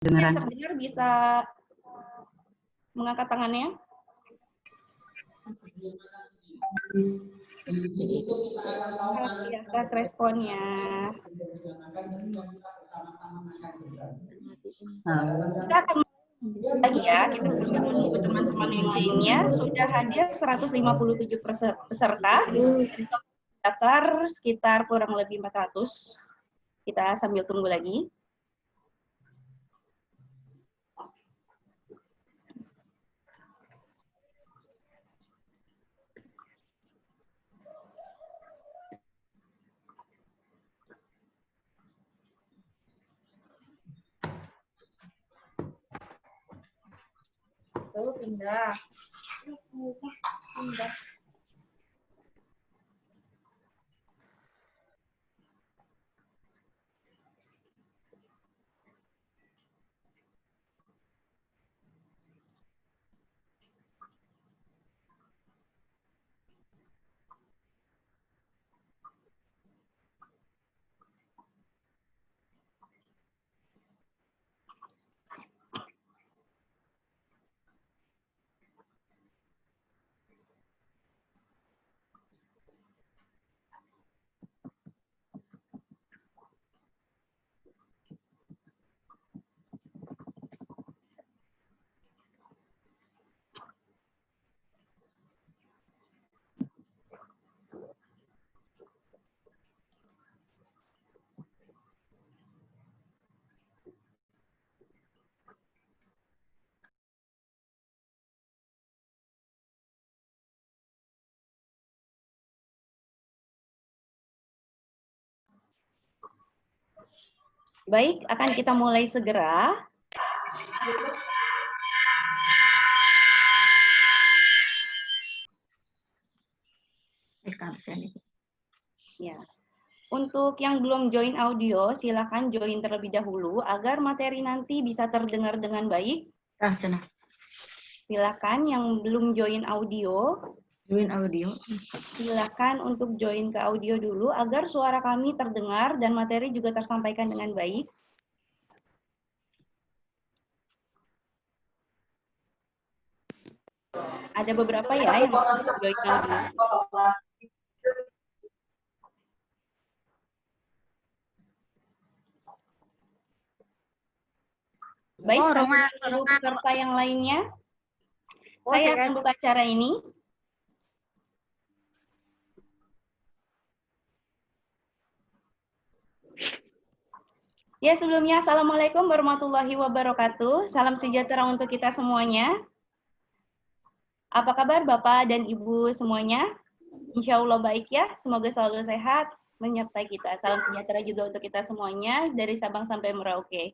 Dengeran. Terdengar bisa mengangkat tangannya. Kasih atas responnya. Kita akan lagi ya, kita menunggu teman-teman yang lainnya. Sudah hadir 157 peserta. Daftar sekitar kurang lebih 400. Kita sambil tunggu lagi. Tuh, pindah. Pindah. Baik, akan kita mulai segera. Ya. Untuk yang belum join audio, silakan join terlebih dahulu agar materi nanti bisa terdengar dengan baik. Silakan yang belum join audio. Silakan untuk join ke audio dulu agar suara kami terdengar dan materi juga tersampaikan dengan baik. Ada beberapa ya yang join audio. Baik, seluruh peserta yang lainnya, saya akan buka acara ini. Ya, sebelumnya Assalamualaikum warahmatullahi wabarakatuh. Salam sejahtera untuk kita semuanya. Apa kabar Bapak dan Ibu semuanya? Insya Allah baik ya, semoga selalu sehat menyertai kita. Salam sejahtera juga untuk kita semuanya dari Sabang sampai Merauke.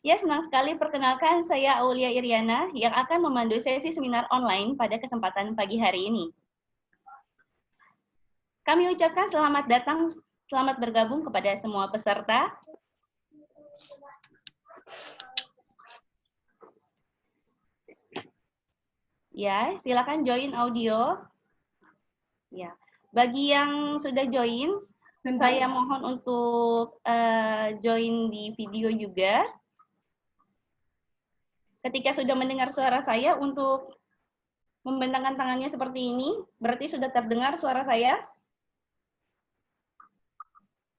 Ya, senang sekali perkenalkan saya Aulia Iriana yang akan memandu sesi seminar online pada kesempatan pagi hari ini. Kami ucapkan selamat datang, selamat bergabung kepada semua peserta. Ya, silakan join audio. Ya, bagi yang sudah join, saya mohon untuk join di video juga. Ketika sudah mendengar suara saya, untuk membentangkan tangannya seperti ini, berarti sudah terdengar suara saya.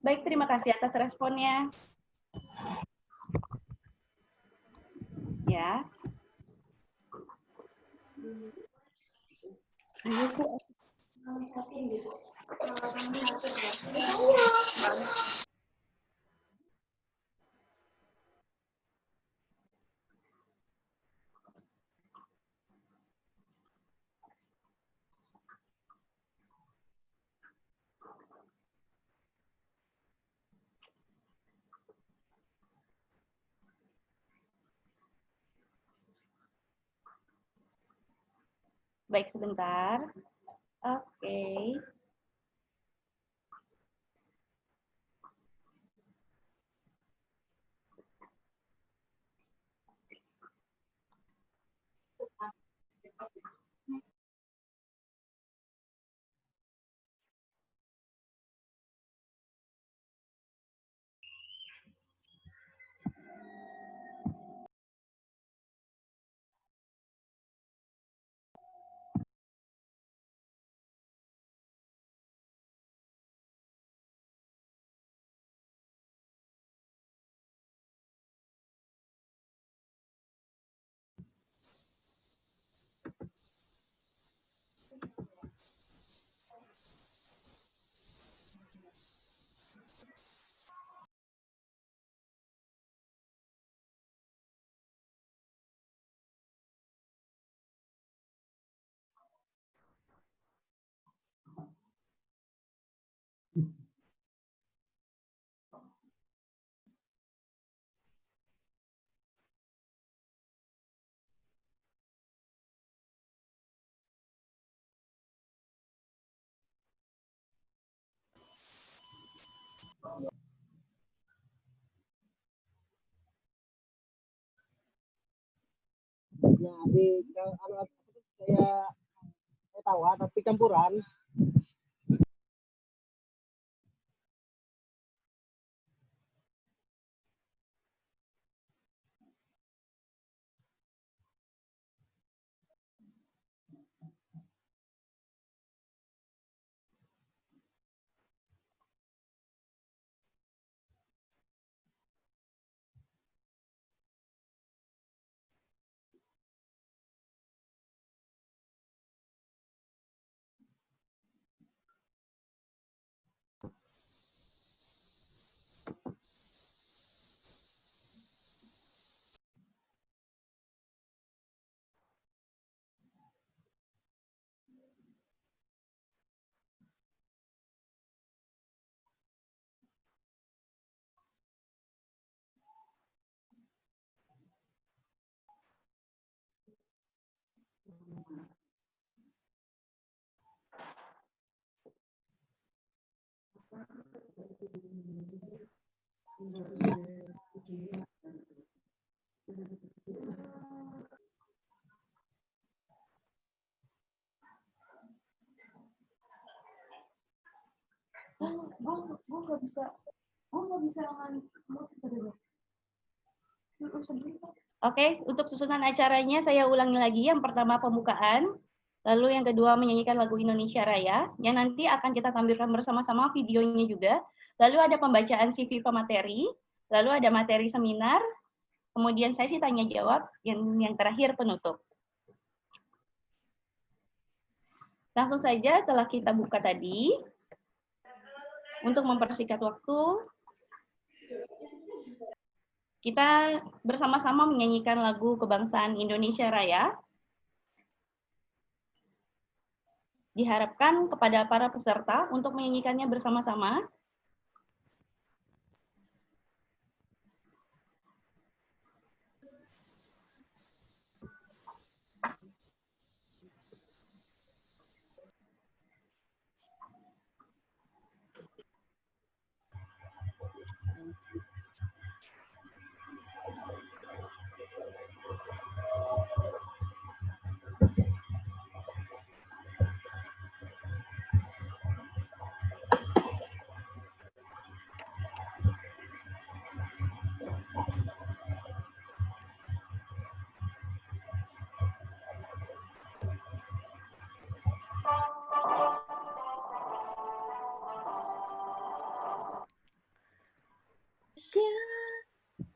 Baik, terima kasih atas responnya. Ya. Baik, sebentar. Oke. Ya, di kayak tawa tapi campuran. Gue nggak bisa Oke, untuk susunan acaranya saya ulangi lagi. Yang pertama pembukaan, lalu yang kedua menyanyikan lagu Indonesia Raya, yang nanti akan kita tampilkan bersama-sama videonya juga. Lalu ada pembacaan CV pemateri, lalu ada materi seminar, kemudian sesi tanya jawab, yang terakhir penutup. Langsung saja setelah kita buka tadi, untuk mempersingkat waktu, kita bersama-sama menyanyikan lagu Kebangsaan Indonesia Raya. Diharapkan kepada para peserta untuk menyanyikannya bersama-sama.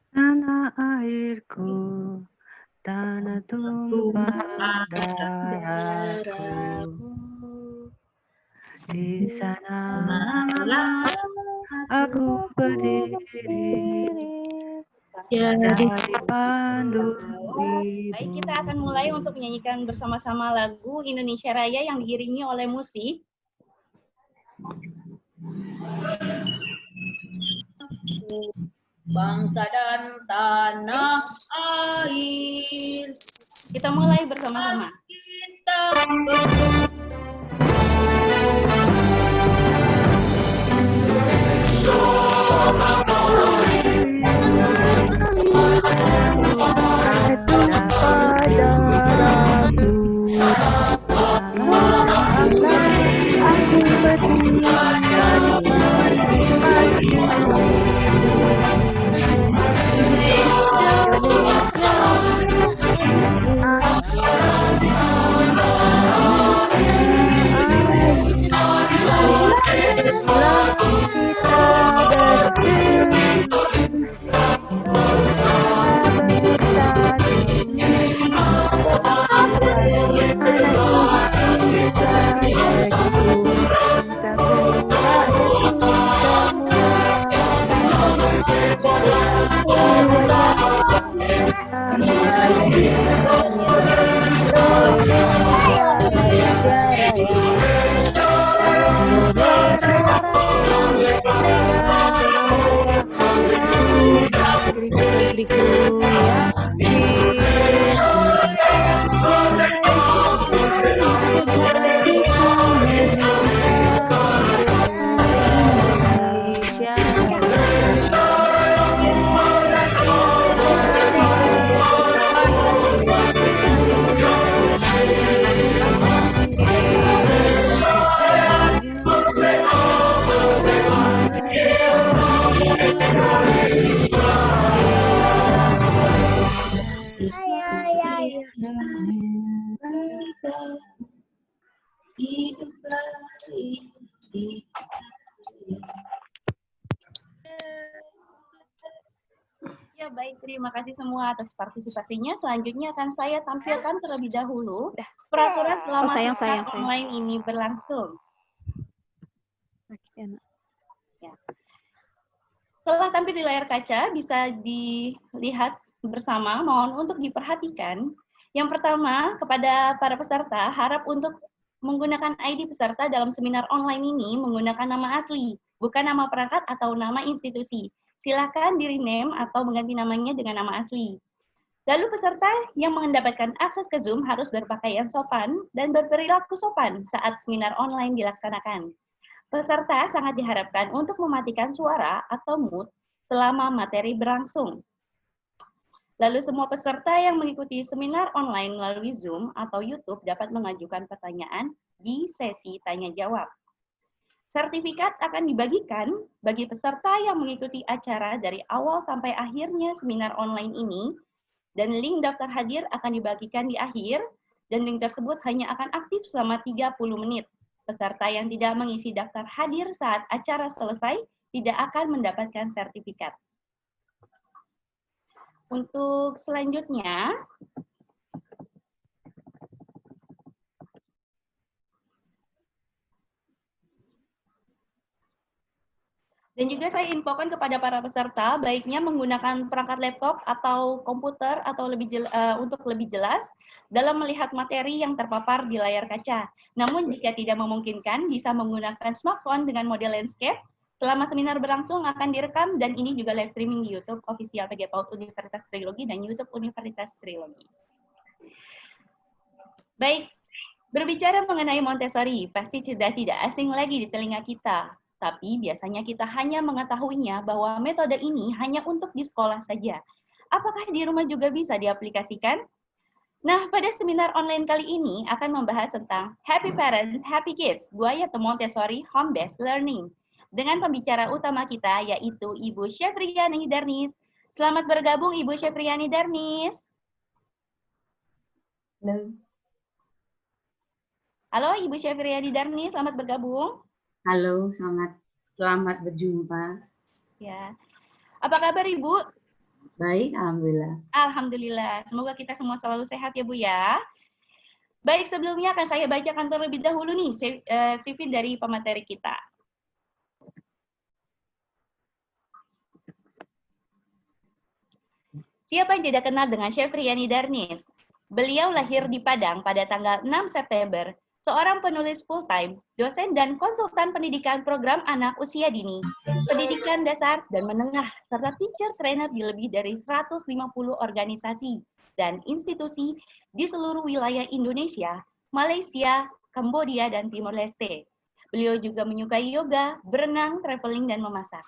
Tanah airku, tanah tumpah darahku. Di sana aku berdiri, jadi pandu ibu. Baik, kita akan mulai untuk menyanyikan bersama-sama lagu Indonesia Raya yang diiringi oleh musik. Bangsa dan tanah air. Kita mulai bersama-sama. Kita hidup baik di Ya, baik. Terima kasih semua atas partisipasinya. Selanjutnya akan saya tampilkan terlebih dahulu peraturan selama seminar online ini berlangsung. Ya. Setelah tampil di layar kaca, bisa dilihat bersama, mohon untuk diperhatikan. Yang pertama, kepada para peserta, harap untuk menggunakan ID peserta dalam seminar online ini menggunakan nama asli, bukan nama perangkat atau nama institusi. Silakan di-rename atau mengganti namanya dengan nama asli. Lalu peserta yang mendapatkan akses ke Zoom harus berpakaian sopan dan berperilaku sopan saat seminar online dilaksanakan. Peserta sangat diharapkan untuk mematikan suara atau mute selama materi berlangsung. Lalu semua peserta yang mengikuti seminar online melalui Zoom atau YouTube dapat mengajukan pertanyaan di sesi tanya-jawab. Sertifikat akan dibagikan bagi peserta yang mengikuti acara dari awal sampai akhirnya seminar online ini, dan link daftar hadir akan dibagikan di akhir, dan link tersebut hanya akan aktif selama 30 menit. Peserta yang tidak mengisi daftar hadir saat acara selesai tidak akan mendapatkan sertifikat. Untuk selanjutnya, dan juga saya infokan kepada para peserta, baiknya menggunakan perangkat laptop atau komputer atau untuk lebih jelas dalam melihat materi yang terpapar di layar kaca. Namun jika tidak memungkinkan, bisa menggunakan smartphone dengan mode landscape. Selama seminar berlangsung akan direkam dan ini juga live streaming di YouTube official PG PAUD Universitas Trilogi dan YouTube Universitas Trilogi. Baik, berbicara mengenai Montessori, pasti sudah tidak asing lagi di telinga kita. Tapi biasanya kita hanya mengetahuinya bahwa metode ini hanya untuk di sekolah saja. Apakah di rumah juga bisa diaplikasikan? Nah, pada seminar online kali ini akan membahas tentang Happy Parents, Happy Kids, Buaya Montessori Home-Based Learning. Dengan pembicara utama kita yaitu Ibu Syafriani Darnis. Selamat bergabung Ibu Syafriani Darnis. Halo. Halo Ibu Syafriani Darnis, selamat bergabung. Halo, selamat berjumpa. Ya. Apa kabar Ibu? Baik, alhamdulillah. Alhamdulillah. Semoga kita semua selalu sehat ya Bu ya. Baik, sebelumnya akan saya bacakan terlebih dahulu nih CV dari pemateri kita. Siapa yang tidak kenal dengan Syafriani Darnis? Beliau lahir di Padang pada tanggal 6 September. Seorang penulis full-time, dosen dan konsultan pendidikan program anak usia dini, pendidikan dasar dan menengah, serta teacher trainer di lebih dari 150 organisasi dan institusi di seluruh wilayah Indonesia, Malaysia, Kambodia, dan Timor Leste. Beliau juga menyukai yoga, berenang, traveling, dan memasak.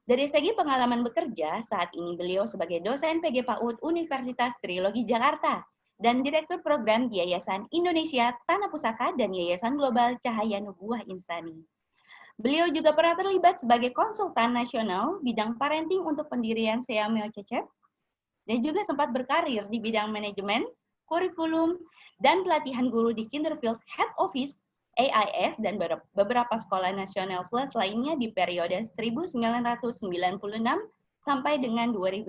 Dari segi pengalaman bekerja, saat ini beliau sebagai dosen PG PAUD Universitas Trilogi Jakarta, dan Direktur Program di Yayasan Indonesia Tanah Pusaka dan Yayasan Global Cahaya Nubuah Insani. Beliau juga pernah terlibat sebagai konsultan nasional bidang parenting untuk pendirian Seameo Cecep, dan juga sempat berkarir di bidang manajemen, kurikulum, dan pelatihan guru di Kinderfield Head Office, AIS, dan beberapa sekolah nasional plus lainnya di periode 1996 sampai dengan 2011.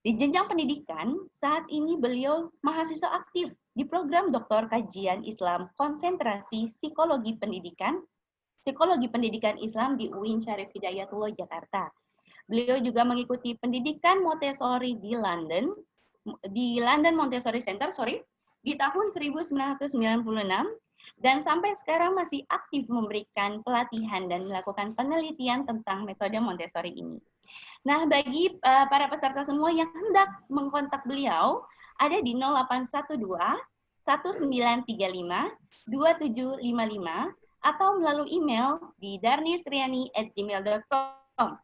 Di jenjang pendidikan, saat ini beliau mahasiswa aktif di program Doktor Kajian Islam Konsentrasi Psikologi Pendidikan Islam di UIN Syarif Hidayatullah Jakarta. Beliau juga mengikuti pendidikan Montessori di London Montessori Center, di tahun 1996, dan sampai sekarang masih aktif memberikan pelatihan dan melakukan penelitian tentang metode Montessori ini. Nah, bagi para peserta semua yang hendak mengkontak beliau, ada di 0812 1935 2755 atau melalui email di darnistriani@gmail.com.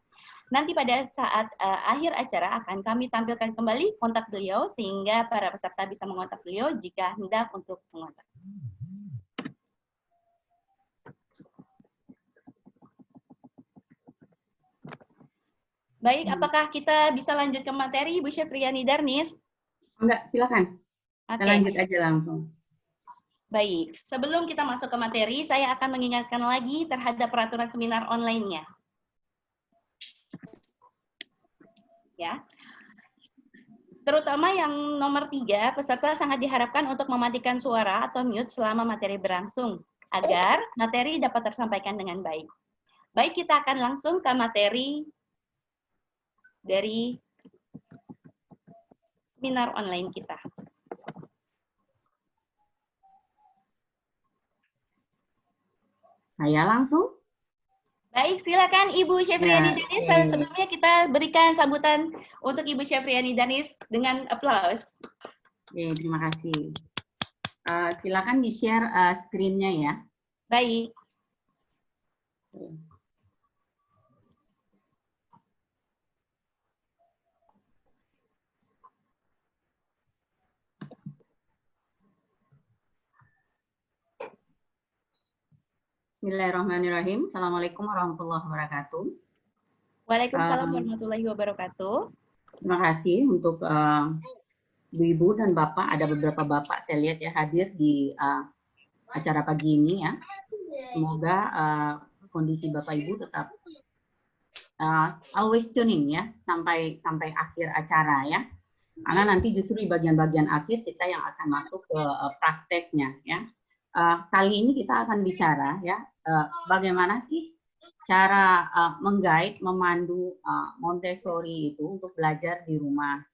Nanti pada saat akhir acara akan kami tampilkan kembali kontak beliau sehingga para peserta bisa mengontak beliau jika hendak untuk mengontak. Baik, apakah kita bisa lanjut ke materi, Ibu Syafriani Darnis? Enggak, silakan. Kita lanjut aja langsung. Baik, sebelum kita masuk ke materi, saya akan mengingatkan lagi terhadap peraturan seminar online-nya. Ya. Terutama yang nomor 3, peserta sangat diharapkan untuk mematikan suara atau mute selama materi berlangsung, agar materi dapat tersampaikan dengan baik. Baik, kita akan langsung ke materi dari seminar online kita. Saya langsung? Baik, silakan Ibu Syafriani Danis. Sebelumnya kita berikan sambutan untuk Ibu Syafriani Danis dengan aplaus. Oke, terima kasih. Silakan di-share screen-nya ya. Baik. Bismillahirrahmanirrahim. Assalamualaikum warahmatullahi wabarakatuh. Waalaikumsalam warahmatullahi wabarakatuh. Terima kasih untuk Ibu dan Bapak. Ada beberapa Bapak saya lihat ya hadir di acara pagi ini ya. Semoga kondisi Bapak Ibu tetap always tuning ya sampai akhir acara ya. Karena nanti justru di bagian-bagian akhir kita yang akan masuk ke prakteknya ya. Kali ini kita akan bicara ya bagaimana sih cara mengguide, memandu Montessori itu untuk belajar di rumah.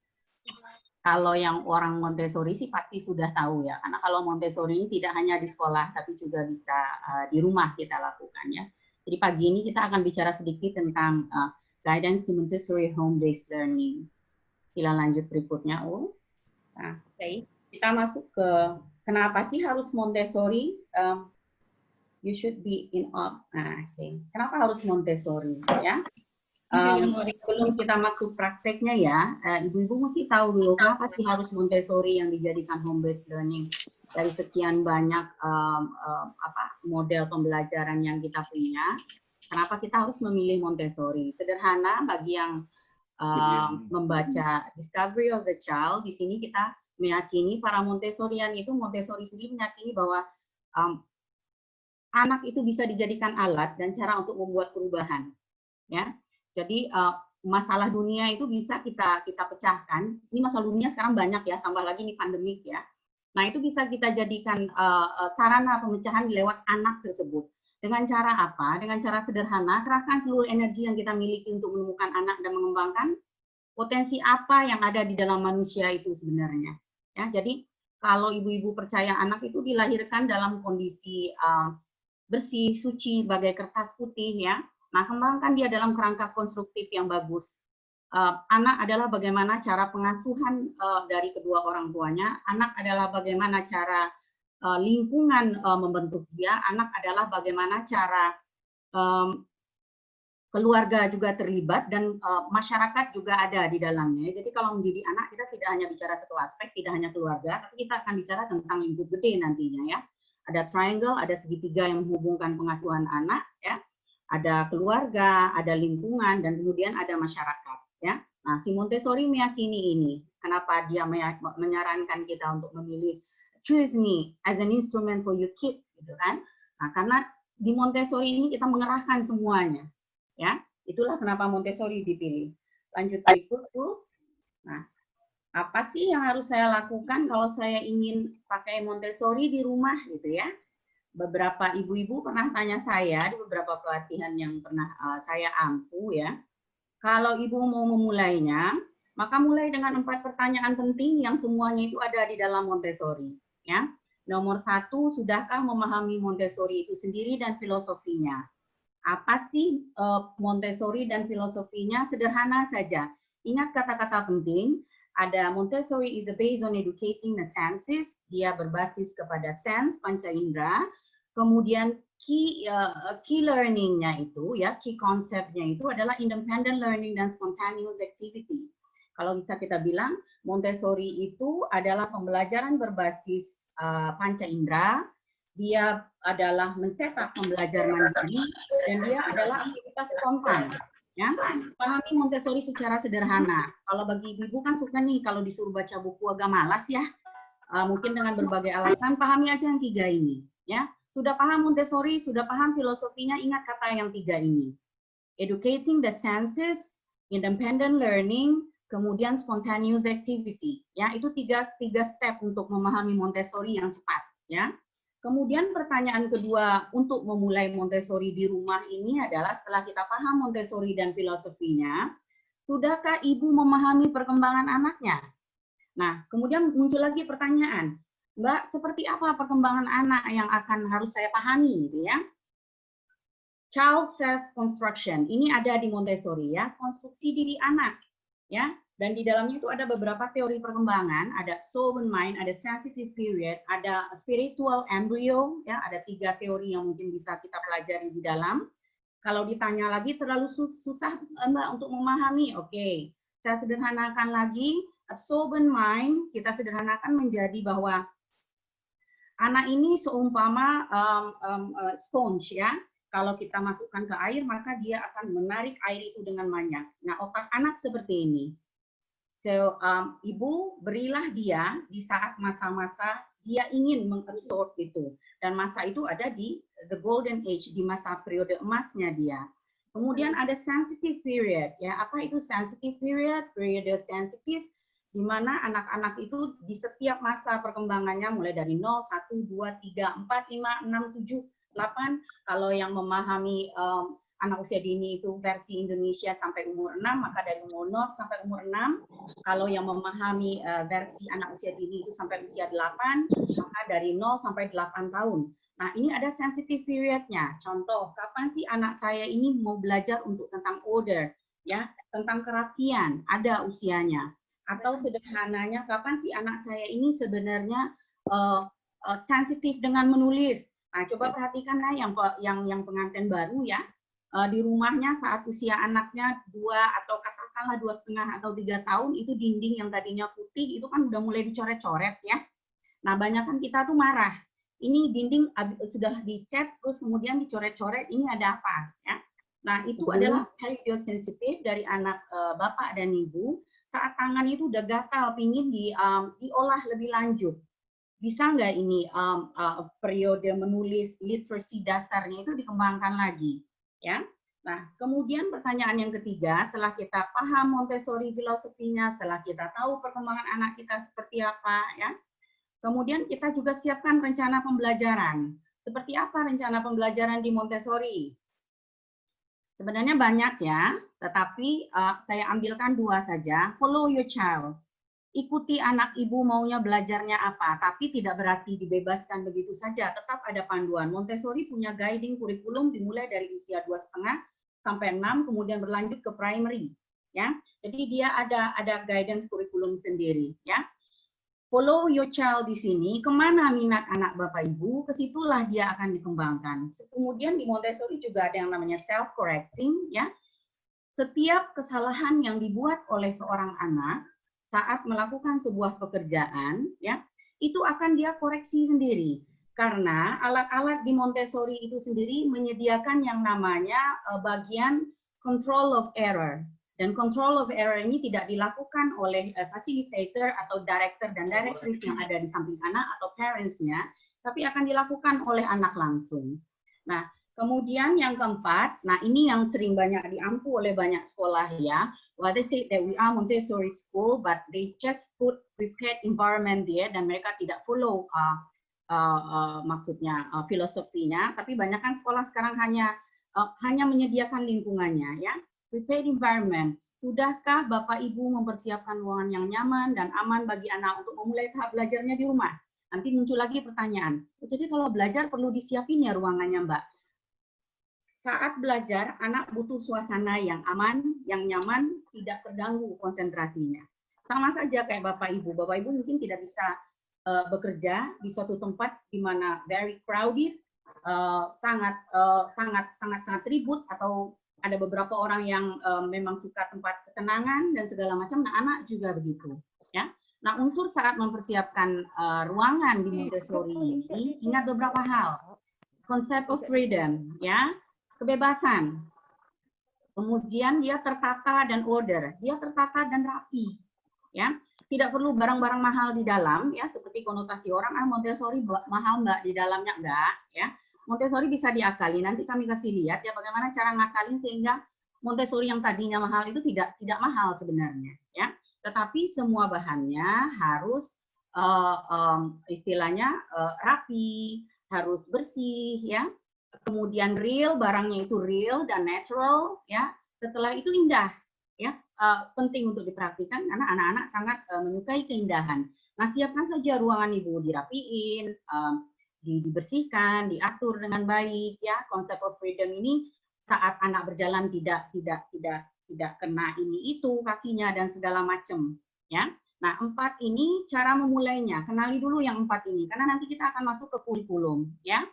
Kalau yang orang Montessori sih pasti sudah tahu ya, karena kalau Montessori ini tidak hanya di sekolah tapi juga bisa di rumah kita lakukan ya. Jadi pagi ini kita akan bicara sedikit tentang guidance to Montessori home-based learning. Sila lanjut berikutnya. Nah, kita masuk ke kenapa sih harus Montessori? You should be in up. Nah, kenapa harus Montessori? Ya, sebelum kita masuk prakteknya ya, ibu-ibu mesti tahu dulu kenapa sih harus Montessori yang dijadikan home-based learning dari sekian banyak model pembelajaran yang kita punya. Kenapa kita harus memilih Montessori? Sederhana bagi yang membaca Discovery of the Child. Di sini kita meyakini para Montessorian itu Montessori sendiri meyakini bahwa anak itu bisa dijadikan alat dan cara untuk membuat perubahan, ya. Jadi masalah dunia itu bisa kita pecahkan. Ini masalah dunia sekarang banyak ya, tambah lagi ini pandemik ya. Nah itu bisa kita jadikan sarana pemecahan lewat anak tersebut. Dengan cara apa? Dengan cara sederhana, kerahkan seluruh energi yang kita miliki untuk menemukan anak dan mengembangkan potensi apa yang ada di dalam manusia itu sebenarnya. Ya, jadi kalau ibu-ibu percaya anak itu dilahirkan dalam kondisi bersih, suci, bagai kertas putih ya. Nah, kembangkan dia dalam kerangka konstruktif yang bagus. Anak adalah bagaimana cara pengasuhan dari kedua orang tuanya. Anak adalah bagaimana cara lingkungan membentuk dia. Anak adalah bagaimana cara keluarga juga terlibat dan masyarakat juga ada di dalamnya. Jadi kalau mendidik anak kita tidak hanya bicara satu aspek, tidak hanya keluarga, tapi kita akan bicara tentang lingkup gede nantinya ya. Ada triangle, ada segitiga yang menghubungkan pengasuhan anak ya. Ada keluarga, ada lingkungan, dan kemudian ada masyarakat. Ya, nah si Montessori meyakini ini. Kenapa dia menyarankan kita untuk memilih choose me as an instrument for your kids, gitu kan? Nah, karena di Montessori ini kita mengerahkan semuanya. Ya, itulah kenapa Montessori dipilih. Lanjut berikut tuh. Nah, apa sih yang harus saya lakukan kalau saya ingin pakai Montessori di rumah, gitu ya? Beberapa ibu-ibu pernah tanya saya di beberapa pelatihan yang pernah saya ampu ya. Kalau ibu mau memulainya, maka mulai dengan 4 pertanyaan penting yang semuanya itu ada di dalam Montessori. Ya, nomor 1, sudahkah memahami Montessori itu sendiri dan filosofinya? Apa sih Montessori dan filosofinya? Sederhana saja. Ingat kata-kata penting. Ada Montessori is based on educating the senses. Dia berbasis kepada sense, panca indera. Kemudian key learning-nya itu ya, key konsepnya itu adalah independent learning dan spontaneous activity. Kalau bisa kita bilang Montessori itu adalah pembelajaran berbasis panca indera, dia adalah mencetak pembelajaran mandiri dan dia adalah aktivitas spontan. Ya, pahami Montessori secara sederhana. Kalau bagi ibu-ibu kan suka nih kalau disuruh baca buku agak malas ya. mungkin dengan berbagai alasan, pahami aja yang 3 ini. Ya, sudah paham Montessori, sudah paham filosofinya, ingat kata yang 3 ini. Educating the senses, independent learning, kemudian spontaneous activity. Ya, itu tiga step untuk memahami Montessori yang cepat. Ya. Kemudian pertanyaan kedua untuk memulai Montessori di rumah ini adalah setelah kita paham Montessori dan filosofinya, sudahkah ibu memahami perkembangan anaknya? Nah, kemudian muncul lagi pertanyaan, Mbak, seperti apa perkembangan anak yang akan harus saya pahami, gitu ya? Child self-construction, ini ada di Montessori ya, konstruksi diri anak, ya. Dan di dalamnya itu ada beberapa teori perkembangan, ada soul and mind, ada sensitive period, ada spiritual embryo, ya, ada 3 teori yang mungkin bisa kita pelajari di dalam. Kalau ditanya lagi terlalu susah Mbak untuk memahami, oke. Saya sederhanakan lagi, soul and mind, kita sederhanakan menjadi bahwa anak ini seumpama sponge ya. Kalau kita masukkan ke air, maka dia akan menarik air itu dengan banyak. Nah, otak anak seperti ini. So, ibu berilah dia di saat masa-masa dia ingin mengabsorb itu. Dan masa itu ada di the golden age, di masa periode emasnya dia. Kemudian ada sensitive period. Ya, apa itu sensitive period? Periode sensitif, di mana anak-anak itu di setiap masa perkembangannya, mulai dari 0, 1, 2, 3, 4, 5, 6, 7, 8. Kalau yang memahami anak usia dini itu versi Indonesia sampai umur 6, maka dari umur 0 sampai umur 6. Kalau yang memahami versi anak usia dini itu sampai usia 8, maka dari 0 sampai 8 tahun. Nah, ini ada sensitive period-nya. Contoh, kapan sih anak saya ini mau belajar untuk tentang order, ya, tentang kerapian, ada usianya. Atau sederhananya, kapan sih anak saya ini sebenarnya sensitif dengan menulis. Nah, coba perhatikan yang pengantin baru ya. Di rumahnya saat usia anaknya 2 atau katakanlah 2,5 atau 3 tahun, itu dinding yang tadinya putih itu kan udah mulai dicoret-coret ya. Nah, banyak kan kita tuh marah. Ini dinding sudah dicat terus kemudian dicoret-coret, ini ada apa ya. Nah, itu adalah periode sensitif dari anak bapak dan ibu saat tangan itu udah gatal pingin diolah lebih lanjut. Bisa nggak ini periode menulis literacy dasarnya itu dikembangkan lagi? Ya, nah kemudian pertanyaan yang ketiga, setelah kita paham Montessori filosofinya, setelah kita tahu perkembangan anak kita seperti apa, ya, kemudian kita juga siapkan rencana pembelajaran. Seperti apa rencana pembelajaran di Montessori? Sebenarnya banyak ya, tetapi saya ambilkan 2 saja. Follow your child. Ikuti anak ibu maunya belajarnya apa, tapi tidak berarti dibebaskan begitu saja, tetap ada panduan. Montessori punya guiding kurikulum dimulai dari usia 2,5 sampai 6, kemudian berlanjut ke primary. Ya, jadi dia ada guidance kurikulum sendiri. Ya, follow your child di sini, kemana minat anak bapak ibu, kesitulah dia akan dikembangkan. Kemudian di Montessori juga ada yang namanya self-correcting. Ya, setiap kesalahan yang dibuat oleh seorang anak saat melakukan sebuah pekerjaan, ya, itu akan dia koreksi sendiri. Karena alat-alat di Montessori itu sendiri menyediakan yang namanya bagian control of error. Dan control of error ini tidak dilakukan oleh facilitator atau director dan directress yang ada di samping anak atau parents-nya, tapi akan dilakukan oleh anak langsung. Nah, kemudian yang keempat, nah ini yang sering banyak diampu oleh banyak sekolah ya. Well, they say that we are Montessori school, but they just put prepared environment there dan mereka tidak follow maksudnya filosofinya. Tapi banyak kan sekolah sekarang hanya menyediakan lingkungannya ya. Prepared environment. Sudahkah Bapak Ibu mempersiapkan ruangan yang nyaman dan aman bagi anak untuk memulai tahap belajarnya di rumah? Nanti muncul lagi pertanyaan. Jadi kalau belajar perlu disiapin ya ruangannya, Mbak. Saat belajar, anak butuh suasana yang aman, yang nyaman, tidak terganggu konsentrasinya. Sama saja kayak Bapak Ibu. Bapak Ibu mungkin tidak bisa bekerja di suatu tempat di mana very crowded, sangat ribut, atau ada beberapa orang yang memang suka tempat ketenangan dan segala macam. Nah, anak juga begitu. Ya. Nah, unsur saat mempersiapkan ruangan di Montessori ini, ingat beberapa hal. Konsep of freedom, ya. Kebebasan, kemudian dia tertata dan order, dia tertata dan rapi, ya. tidak perlu barang-barang mahal di dalam ya, seperti konotasi orang Montessori mahal Mbak di dalamnya, enggak ya. Montessori bisa diakali. Nanti kami kasih lihat ya bagaimana cara ngakalin sehingga Montessori yang tadinya mahal itu tidak mahal sebenarnya ya. Tetapi semua bahannya harus istilahnya rapi, harus bersih ya. Kemudian real, barangnya itu real dan natural ya. Setelah itu indah ya. Penting untuk diperhatikan karena anak-anak sangat menyukai keindahan. Nah, siapkan saja ruangan Ibu dirapiin, dibersihkan, diatur dengan baik ya. Konsep of freedom ini saat anak berjalan tidak kena ini itu kakinya dan segala macam ya. Nah, 4 ini cara memulainya. Kenali dulu yang 4 ini karena nanti kita akan masuk ke kurikulum ya.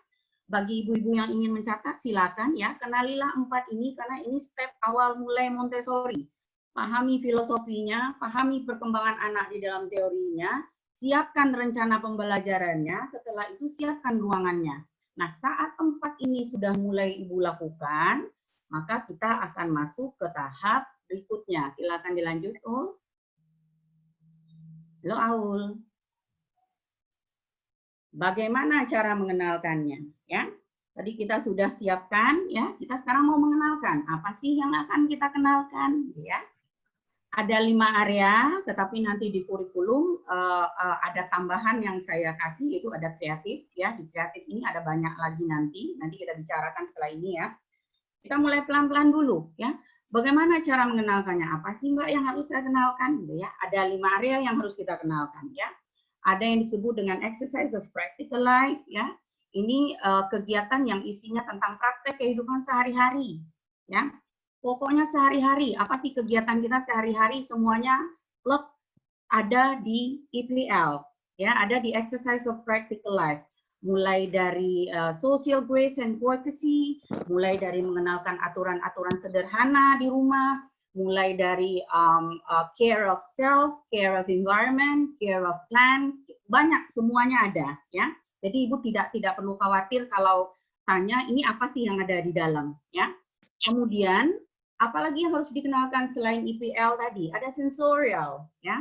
Bagi ibu-ibu yang ingin mencatat silakan ya, kenalilah 4 ini karena ini step awal mulai Montessori. Pahami filosofinya, pahami perkembangan anak di dalam teorinya, siapkan rencana pembelajarannya, setelah itu siapkan ruangannya. Nah, saat 4 ini sudah mulai Ibu lakukan, maka kita akan masuk ke tahap berikutnya. Silakan dilanjut, Ul. Halo, Aul. Bagaimana cara mengenalkannya? Ya, tadi kita sudah siapkan, ya. Kita sekarang mau mengenalkan. Apa sih yang akan kita kenalkan? Ya. Ada 5 area, tetapi nanti di kurikulum ada tambahan yang saya kasih, yaitu ada kreatif. Ya, di kreatif ini ada banyak lagi nanti kita bicarakan setelah ini ya. Kita mulai pelan-pelan dulu ya. Bagaimana cara mengenalkannya? Apa sih Mbak yang harus saya kenalkan? Gitu ya. Ada 5 area yang harus kita kenalkan ya. Ada yang disebut dengan exercise of practical life ya. Ini kegiatan yang isinya tentang praktek kehidupan sehari-hari ya. Pokoknya sehari-hari, apa sih kegiatan kita sehari-hari semuanya plot ada di EPL, ya, ada di exercise of practical life. Mulai dari social grace and courtesy, mulai dari mengenalkan aturan-aturan sederhana di rumah, mulai dari care of self, care of environment, care of plant, banyak semuanya ada, ya. Jadi Ibu tidak perlu khawatir kalau tanya ini apa sih yang ada di dalam, ya. Kemudian apalagi yang harus dikenalkan selain IPL tadi? Ada sensorial, ya.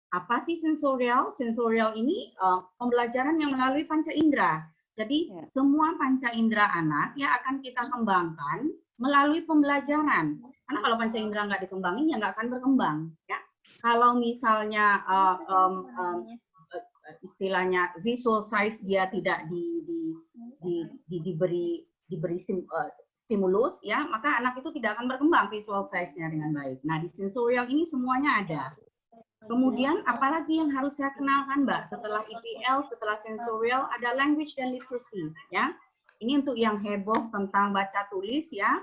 Apa sih sensorial? Sensorial ini pembelajaran yang melalui panca indera. Jadi semua panca indera anak ya akan kita kembangkan melalui pembelajaran. Karena kalau panca indera nggak dikembangin ya nggak akan berkembang. Ya. Kalau misalnya istilahnya visual size dia tidak diberi stimulus ya, maka anak itu tidak akan berkembang visual size-nya dengan baik. Nah, di sensorial ini semuanya ada. Kemudian apalagi yang harus saya kenalkan, Mbak? Setelah EPL, setelah sensorial ada language dan literacy ya. Ini untuk yang heboh tentang baca tulis ya.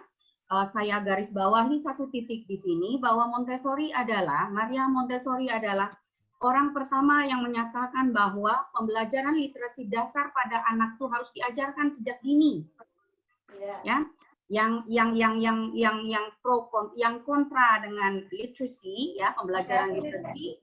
Saya garis bawahi 1 titik di sini bahwa Maria Montessori adalah orang pertama yang menyatakan bahwa pembelajaran literasi dasar pada anak itu harus diajarkan sejak dini. Ya. Yang kontra dengan literacy ya, pembelajaran literasi,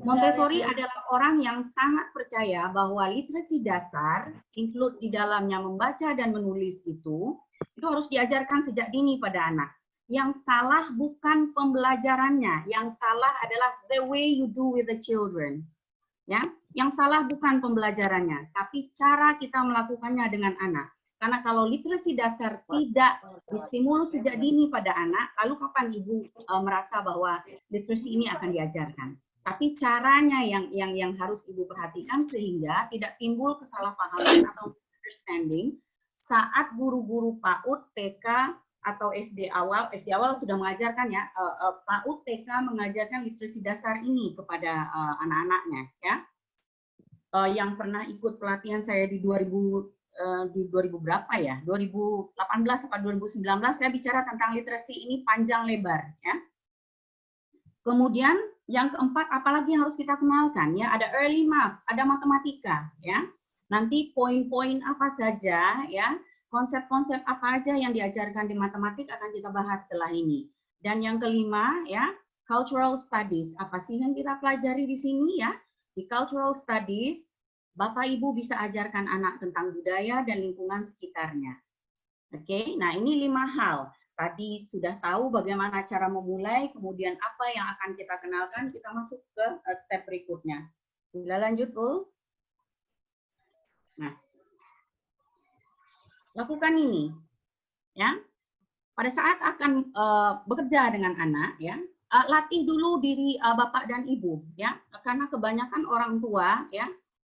Montessori adalah orang yang sangat percaya bahwa literasi dasar include di dalamnya membaca dan menulis itu harus diajarkan sejak dini pada anak. Yang salah bukan pembelajarannya, yang salah adalah the way you do with the children. Ya, yang salah bukan pembelajarannya, tapi cara kita melakukannya dengan anak. Karena kalau literasi dasar tidak distimulus sejak dini pada anak, lalu kapan Ibu merasa bahwa literasi ini akan diajarkan? Tapi caranya yang harus Ibu perhatikan sehingga tidak timbul kesalahpahaman atau misunderstanding saat guru-guru PAUD, TK, atau SD awal sudah mengajarkan ya, PAUD, TK mengajarkan literasi dasar ini kepada anak-anaknya ya. Yang pernah ikut pelatihan saya di 2000 berapa ya, 2018 atau 2019 saya bicara tentang literasi ini panjang lebar ya. Kemudian yang keempat apalagi yang harus kita kenalkan ya, ada early math, ada matematika ya. Nanti poin-poin apa saja ya, konsep-konsep apa aja yang diajarkan di matematik akan kita bahas setelah ini. Dan yang kelima ya, cultural studies. Apa sih yang kita pelajari di sini ya? Di cultural studies Bapak Ibu bisa ajarkan anak tentang budaya dan lingkungan sekitarnya. Oke, nah ini 5 hal. tadi sudah tahu bagaimana cara memulai, kemudian apa yang akan kita kenalkan, kita masuk ke step berikutnya. Sila lanjut, Ul. Nah, lakukan ini, ya. Pada saat akan bekerja dengan anak, ya, latih dulu diri bapak dan ibu, ya, karena kebanyakan orang tua, ya,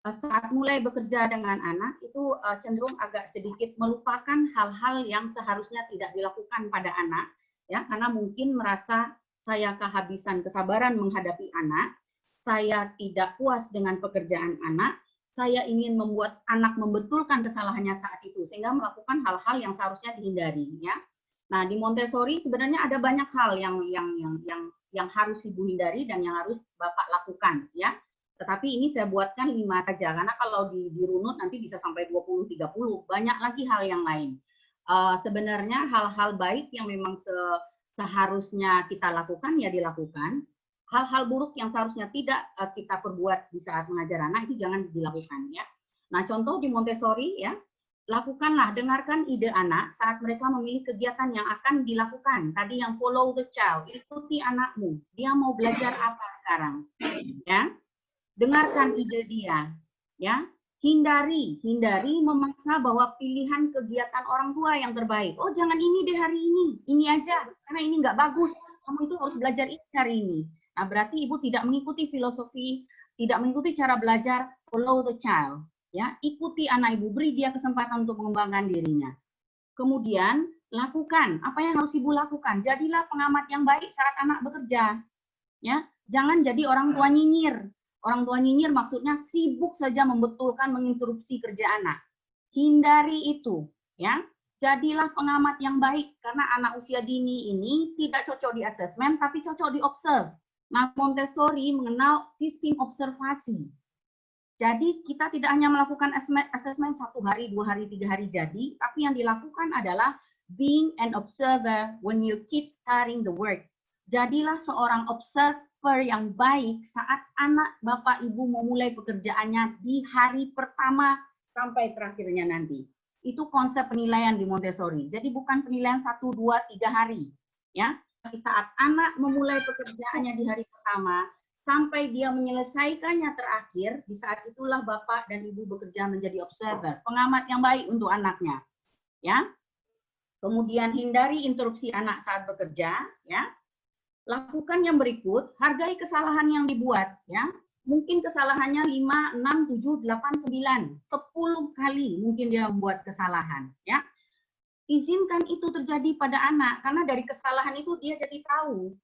saat mulai bekerja dengan anak itu cenderung agak sedikit melupakan hal-hal yang seharusnya tidak dilakukan pada anak, ya, karena mungkin merasa saya kehabisan kesabaran menghadapi anak, saya tidak puas dengan pekerjaan anak, saya ingin membuat anak membetulkan kesalahannya saat itu sehingga melakukan hal-hal yang seharusnya dihindari, ya. Nah, di Montessori sebenarnya ada banyak hal yang harus ibu hindari dan yang harus bapak lakukan, ya. Tetapi ini saya buatkan 5 saja, karena kalau dirunut nanti bisa sampai 20-30, banyak lagi hal yang lain. Sebenarnya hal-hal baik yang memang seharusnya kita lakukan, ya dilakukan. Hal-hal buruk yang seharusnya tidak kita perbuat di saat mengajar anak, itu jangan dilakukan, ya. Nah, contoh di Montessori, ya, lakukanlah, dengarkan ide anak saat mereka memilih kegiatan yang akan dilakukan. Tadi yang follow the child, ikuti anakmu. Dia mau belajar apa sekarang, ya. Dengarkan ide dia, ya. Hindari memaksa bahwa pilihan kegiatan orang tua yang terbaik. Oh, jangan ini deh hari ini aja, karena ini nggak bagus. Kamu itu harus belajar ini hari ini. Nah, berarti ibu tidak mengikuti filosofi, tidak mengikuti cara belajar follow the child, ya. Ikuti anak ibu, beri dia kesempatan untuk mengembangkan dirinya. Kemudian lakukan apa yang harus ibu lakukan. Jadilah pengamat yang baik saat anak bekerja, ya. Jangan jadi orang tua nyinyir. Orang tua nyinyir maksudnya sibuk saja membetulkan, menginterupsi kerja anak. Hindari itu, ya. Jadilah pengamat yang baik, karena anak usia dini ini tidak cocok di asesmen, tapi cocok di observe. Nah, Montessori mengenal sistem observasi. Jadi kita tidak hanya melakukan asesmen 1 hari, 2 hari, 3 hari jadi, tapi yang dilakukan adalah being an observer when your kids starting the work. Jadilah seorang observer yang baik saat anak bapak ibu memulai pekerjaannya di hari pertama sampai terakhirnya nanti. Itu konsep penilaian di Montessori. Jadi bukan penilaian 1, 2, 3 hari, ya. Tapi saat anak memulai pekerjaannya di hari pertama sampai dia menyelesaikannya terakhir, di saat itulah bapak dan ibu bekerja menjadi observer, pengamat yang baik untuk anaknya, ya. Kemudian hindari interupsi anak saat bekerja, ya. Lakukan yang berikut, hargai kesalahan yang dibuat, ya. Mungkin kesalahannya 5, 6, 7, 8, 9, 10 kali mungkin dia membuat kesalahan, ya. Izinkan itu terjadi pada anak, karena dari kesalahan itu dia jadi tahu.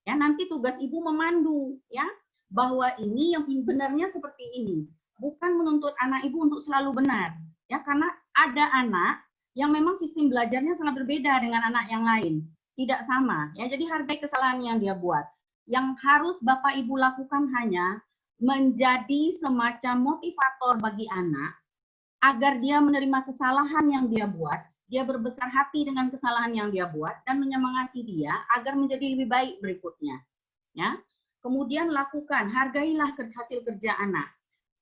Ya, nanti tugas ibu memandu, ya, bahwa ini yang benarnya seperti ini. Bukan menuntut anak ibu untuk selalu benar, ya, karena ada anak yang memang sistem belajarnya sangat berbeda dengan anak yang lain. Tidak sama, ya. Jadi hargai kesalahan yang dia buat. Yang harus bapak ibu lakukan hanya menjadi semacam motivator bagi anak agar dia menerima kesalahan yang dia buat, dia berbesar hati dengan kesalahan yang dia buat dan menyemangati dia agar menjadi lebih baik berikutnya, ya. Kemudian lakukan, hargailah hasil kerja anak.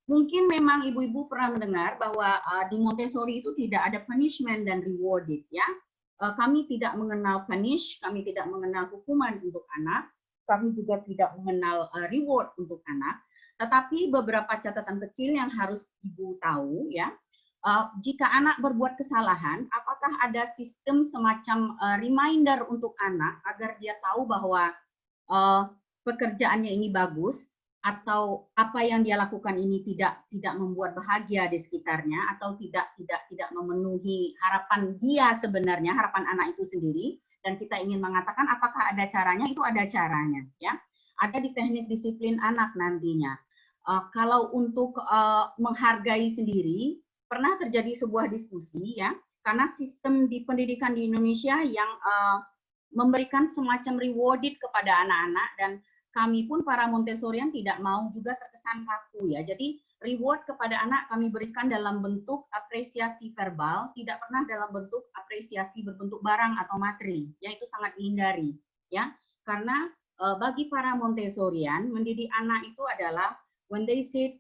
Mungkin memang ibu-ibu pernah mendengar bahwa di Montessori itu tidak ada punishment dan rewarded, ya. Kami tidak mengenal punish, kami tidak mengenal hukuman untuk anak, kami juga tidak mengenal reward untuk anak. Tetapi beberapa catatan kecil yang harus ibu tahu, ya. Jika anak berbuat kesalahan, apakah ada sistem semacam reminder untuk anak agar dia tahu bahwa pekerjaannya ini bagus, atau apa yang dia lakukan ini tidak membuat bahagia di sekitarnya, atau tidak memenuhi harapan dia sebenarnya, harapan anak itu sendiri, dan kita ingin mengatakan apakah ada caranya, itu ada caranya, ya. Ada di teknik disiplin anak nantinya. Kalau untuk menghargai sendiri, pernah terjadi sebuah diskusi, ya, karena sistem di pendidikan di Indonesia yang memberikan semacam rewarded kepada anak-anak, dan kami pun para Montessorian tidak mau juga terkesan kaku, ya. Jadi reward kepada anak kami berikan dalam bentuk apresiasi verbal, tidak pernah dalam bentuk apresiasi berbentuk barang atau materi, ya. Itu sangat dihindari, ya. Karena bagi para Montessorian, mendidik anak itu adalah when they said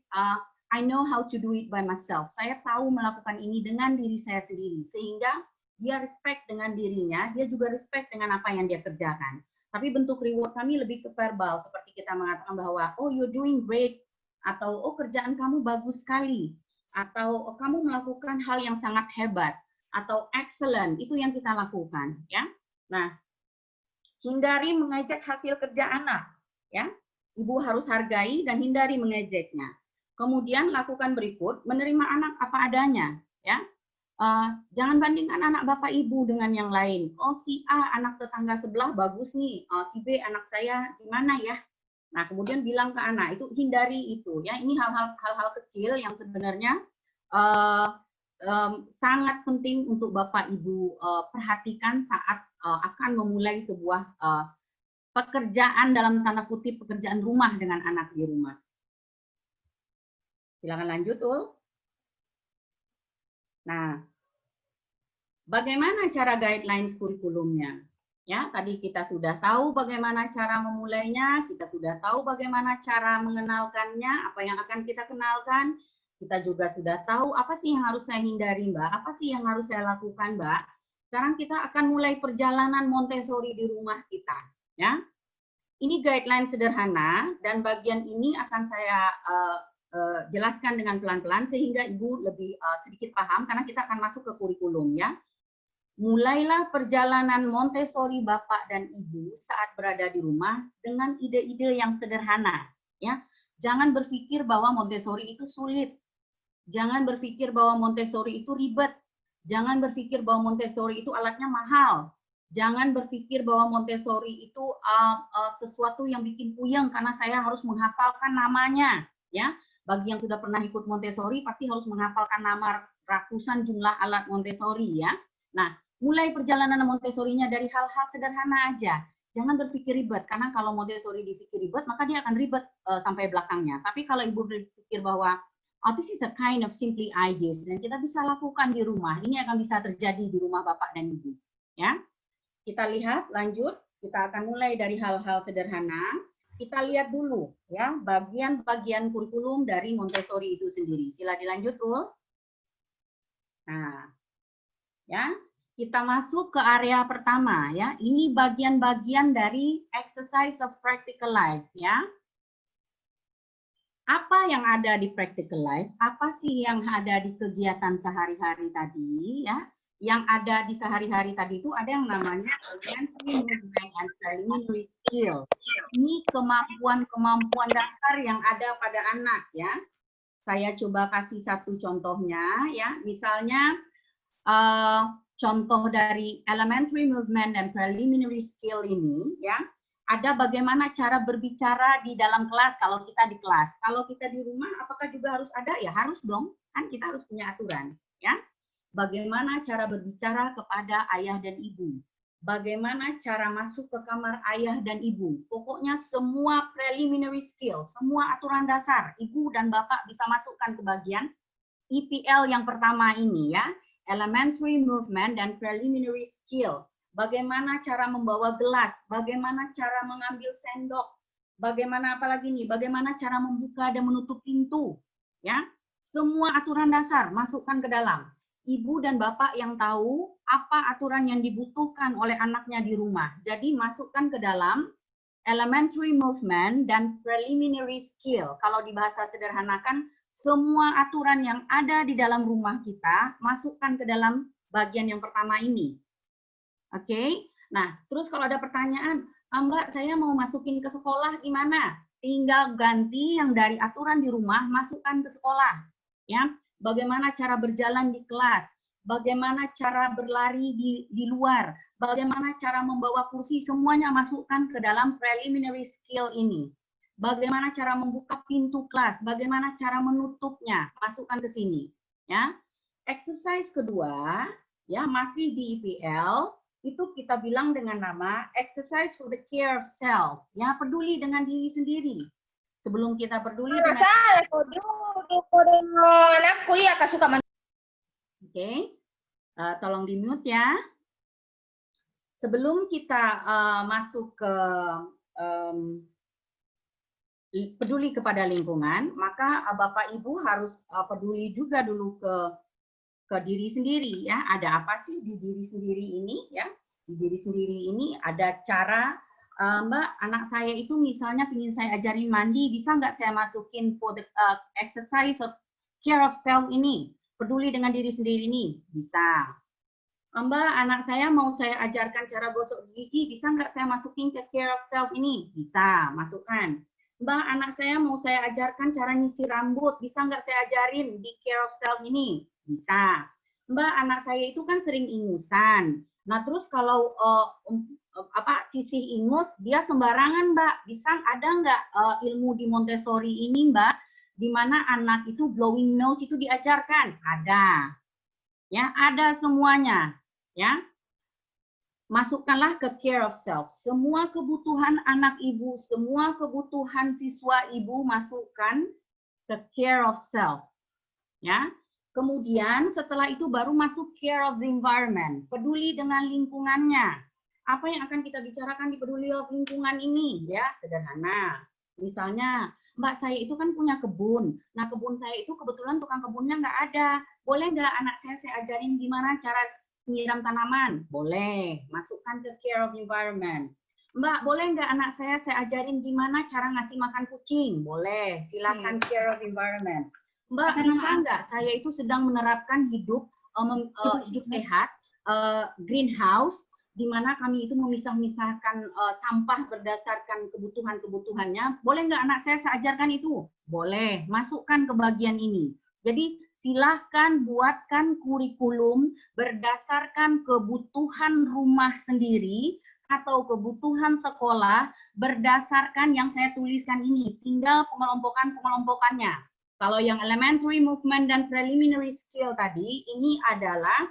I know how to do it by myself. Saya tahu melakukan ini dengan diri saya sendiri, sehingga dia respect dengan dirinya, dia juga respect dengan apa yang dia kerjakan. Tapi bentuk reward kami lebih ke verbal, seperti kita mengatakan bahwa, oh you're doing great, atau oh kerjaan kamu bagus sekali, atau oh, kamu melakukan hal yang sangat hebat, atau excellent, itu yang kita lakukan. Ya. Nah, hindari mengejek hasil kerja anak. Ya. Ibu harus hargai dan hindari mengejeknya. Kemudian lakukan berikut, menerima anak apa adanya. Ya. Jangan bandingkan anak bapak ibu dengan yang lain. Oh si A anak tetangga sebelah bagus nih, si B anak saya gimana ya. Nah kemudian bilang ke anak itu, hindari itu ya. Ini hal-hal kecil yang sebenarnya sangat penting untuk bapak ibu perhatikan saat akan memulai sebuah pekerjaan dalam tanda kutip pekerjaan rumah dengan anak di rumah. Silakan lanjut, Ul. Nah, bagaimana cara guidelines kurikulumnya? Ya, tadi kita sudah tahu bagaimana cara memulainya, kita sudah tahu bagaimana cara mengenalkannya, apa yang akan kita kenalkan. Kita juga sudah tahu apa sih yang harus saya hindari, Mbak, apa sih yang harus saya lakukan, Mbak. Sekarang kita akan mulai perjalanan Montessori di rumah kita. Ya, ini guideline sederhana dan bagian ini akan saya jelaskan dengan pelan-pelan sehingga Ibu lebih sedikit paham karena kita akan masuk ke kurikulum ya. Mulailah perjalanan Montessori Bapak dan Ibu saat berada di rumah dengan ide-ide yang sederhana ya. Jangan berpikir bahwa Montessori itu sulit. Jangan berpikir bahwa Montessori itu ribet. Jangan berpikir bahwa Montessori itu alatnya mahal. Jangan berpikir bahwa Montessori itu sesuatu yang bikin puyeng karena saya harus menghafalkan namanya ya. Bagi yang sudah pernah ikut Montessori pasti harus menghafalkan nama ratusan jumlah alat Montessori ya. Nah, mulai perjalanan Montessori-nya dari hal-hal sederhana aja. Jangan berpikir ribet karena kalau Montessori dipikir ribet maka dia akan ribet sampai belakangnya. Tapi kalau Ibu berpikir bahwa this is a kind of simply ideas dan kita bisa lakukan di rumah. Ini akan bisa terjadi di rumah Bapak dan Ibu. Ya. Kita lihat lanjut, kita akan mulai dari hal-hal sederhana. Kita lihat dulu ya bagian-bagian kurikulum dari Montessori itu sendiri. Sila dilanjut, Ul. Nah, ya kita masuk ke area pertama ya. Ini bagian-bagian dari exercise of practical life ya. Apa yang ada di practical life? Apa sih yang ada di kegiatan sehari-hari tadi ya? Yang ada di sehari-hari tadi itu ada yang namanya elementary movement and preliminary skills. Ini kemampuan-kemampuan dasar yang ada pada anak ya. Saya coba kasih satu contohnya ya. Misalnya contoh dari elementary movement and preliminary skill ini ya. Ada bagaimana cara berbicara di dalam kelas kalau kita di kelas. Kalau kita di rumah apakah juga harus ada? Ya harus dong. Kan kita harus punya aturan ya. Bagaimana cara berbicara kepada ayah dan ibu. Bagaimana cara masuk ke kamar ayah dan ibu. Pokoknya semua preliminary skill, semua aturan dasar, ibu dan bapak bisa masukkan ke bagian EPL yang pertama ini ya. Elementary movement dan preliminary skill. Bagaimana cara membawa gelas, bagaimana cara mengambil sendok, bagaimana apalagi nih, bagaimana cara membuka dan menutup pintu. Ya, semua aturan dasar masukkan ke dalam. Ibu dan bapak yang tahu apa aturan yang dibutuhkan oleh anaknya di rumah. Jadi masukkan ke dalam elementary movement dan preliminary skill. Kalau di bahasa sederhanakan, semua aturan yang ada di dalam rumah kita masukkan ke dalam bagian yang pertama ini. Oke, nah terus kalau ada pertanyaan, Mbak saya mau masukin ke sekolah gimana? Tinggal ganti yang dari aturan di rumah masukkan ke sekolah. Ya. Bagaimana cara berjalan di kelas, bagaimana cara berlari di luar, bagaimana cara membawa kursi, semuanya masukkan ke dalam preliminary skill ini. Bagaimana cara membuka pintu kelas, bagaimana cara menutupnya, masukkan ke sini. Ya. Exercise kedua, ya masih di EPL, itu kita bilang dengan nama exercise for the care of self. Ya, peduli dengan diri sendiri. Sebelum kita peduli dengan anakku ya suka. Oke, tolong di mute ya. Sebelum kita masuk ke peduli kepada lingkungan, maka Bapak Ibu harus peduli juga dulu ke ke diri sendiri ya. Ada apa sih di diri sendiri ini ya? Di diri sendiri ini ada cara, Mbak, anak saya itu misalnya ingin saya ajarin mandi, bisa nggak saya masukin for the exercise of care of self ini? Peduli dengan diri sendiri ini? Bisa. Mbak, anak saya mau saya ajarkan cara gosok gigi, bisa nggak saya masukin ke care of self ini? Bisa, masukkan. Mbak, anak saya mau saya ajarkan cara nyisir rambut, bisa nggak saya ajarin di care of self ini? Bisa. Mbak, anak saya itu kan sering ingusan. Nah, terus kalau sisih ingus, dia sembarangan, Mbak. Bisa ada nggak ilmu di Montessori ini, Mbak, di mana anak itu blowing nose itu diajarkan? Ada. Ya, ada semuanya. Ya, masukkanlah ke care of self. Semua kebutuhan anak ibu, semua kebutuhan siswa ibu masukkan ke care of self. Ya. Kemudian setelah itu baru masuk care of the environment. Peduli dengan lingkungannya. Apa yang akan kita bicarakan di peduli of lingkungan ini? Ya, sederhana. Misalnya, Mbak, saya itu kan punya kebun. Nah, kebun saya itu kebetulan tukang kebunnya nggak ada. Boleh nggak anak saya ajarin gimana cara nyiram tanaman? Boleh. Masukkan ke care of environment. Mbak, boleh nggak anak saya ajarin gimana cara ngasih makan kucing? Boleh. Silakan care of environment. Mbak, bisa nggak saya itu sedang menerapkan hidup sehat, greenhouse, di mana kami itu memisah-misahkan sampah berdasarkan kebutuhan-kebutuhannya. Boleh nggak anak saya ajarkan itu? Boleh. Masukkan ke bagian ini. Jadi silahkan buatkan kurikulum berdasarkan kebutuhan rumah sendiri atau kebutuhan sekolah berdasarkan yang saya tuliskan ini. Tinggal pengelompokannya. Kalau yang elementary movement dan preliminary skill tadi, ini adalah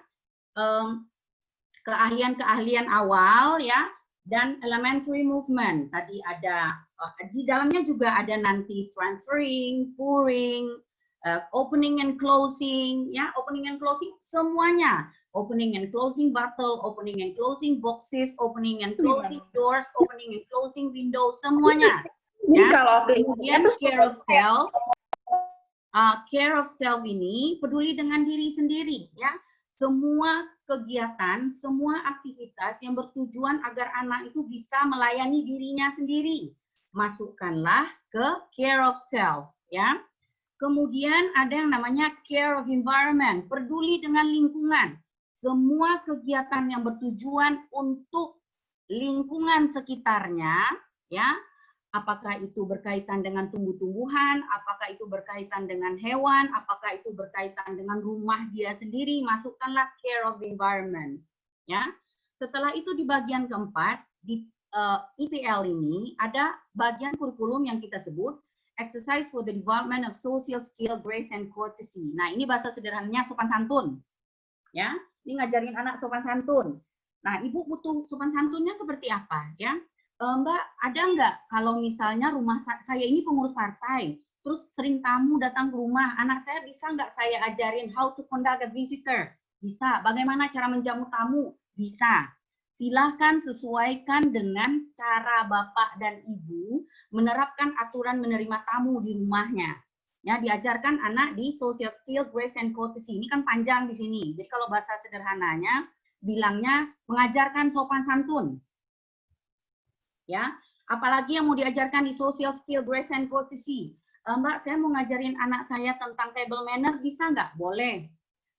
keahlian-keahlian awal ya, dan elementary movement. Tadi ada, di dalamnya juga ada nanti transferring, pouring, opening and closing, ya, opening and closing semuanya. Opening and closing bottle, opening and closing boxes, opening and closing doors, opening and closing windows, semuanya. Ya. Kemudian care of self. Care of self ini peduli dengan diri sendiri, ya. Semua kegiatan, semua aktivitas yang bertujuan agar anak itu bisa melayani dirinya sendiri. Masukkanlah ke care of self, ya. Kemudian ada yang namanya care of environment, peduli dengan lingkungan. Semua kegiatan yang bertujuan untuk lingkungan sekitarnya, ya. Apakah itu berkaitan dengan tumbuh-tumbuhan, apakah itu berkaitan dengan hewan, apakah itu berkaitan dengan rumah dia sendiri, masukkanlah care of the environment. Ya. Setelah itu di bagian keempat, di IPL ini ada bagian kurikulum yang kita sebut Exercise for the Development of Social Skill, Grace and Courtesy. Nah, ini bahasa sederhananya sopan santun. Ya, ini ngajarin anak sopan santun. Nah, Ibu butuh sopan santunnya seperti apa, ya? Mbak, ada nggak kalau misalnya rumah saya ini pengurus partai, terus sering tamu datang ke rumah, anak saya bisa nggak saya ajarin how to conduct a visitor? Bisa. Bagaimana cara menjamu tamu? Bisa. Silahkan sesuaikan dengan cara Bapak dan Ibu menerapkan aturan menerima tamu di rumahnya. Ya, diajarkan anak di social skill, grace and courtesy. Ini kan panjang di sini. Jadi kalau bahasa sederhananya, bilangnya mengajarkan sopan santun. Ya, apalagi yang mau diajarkan di social skill, grace and courtesy. Mbak, saya mau ngajarin anak saya tentang table manner, bisa nggak? Boleh.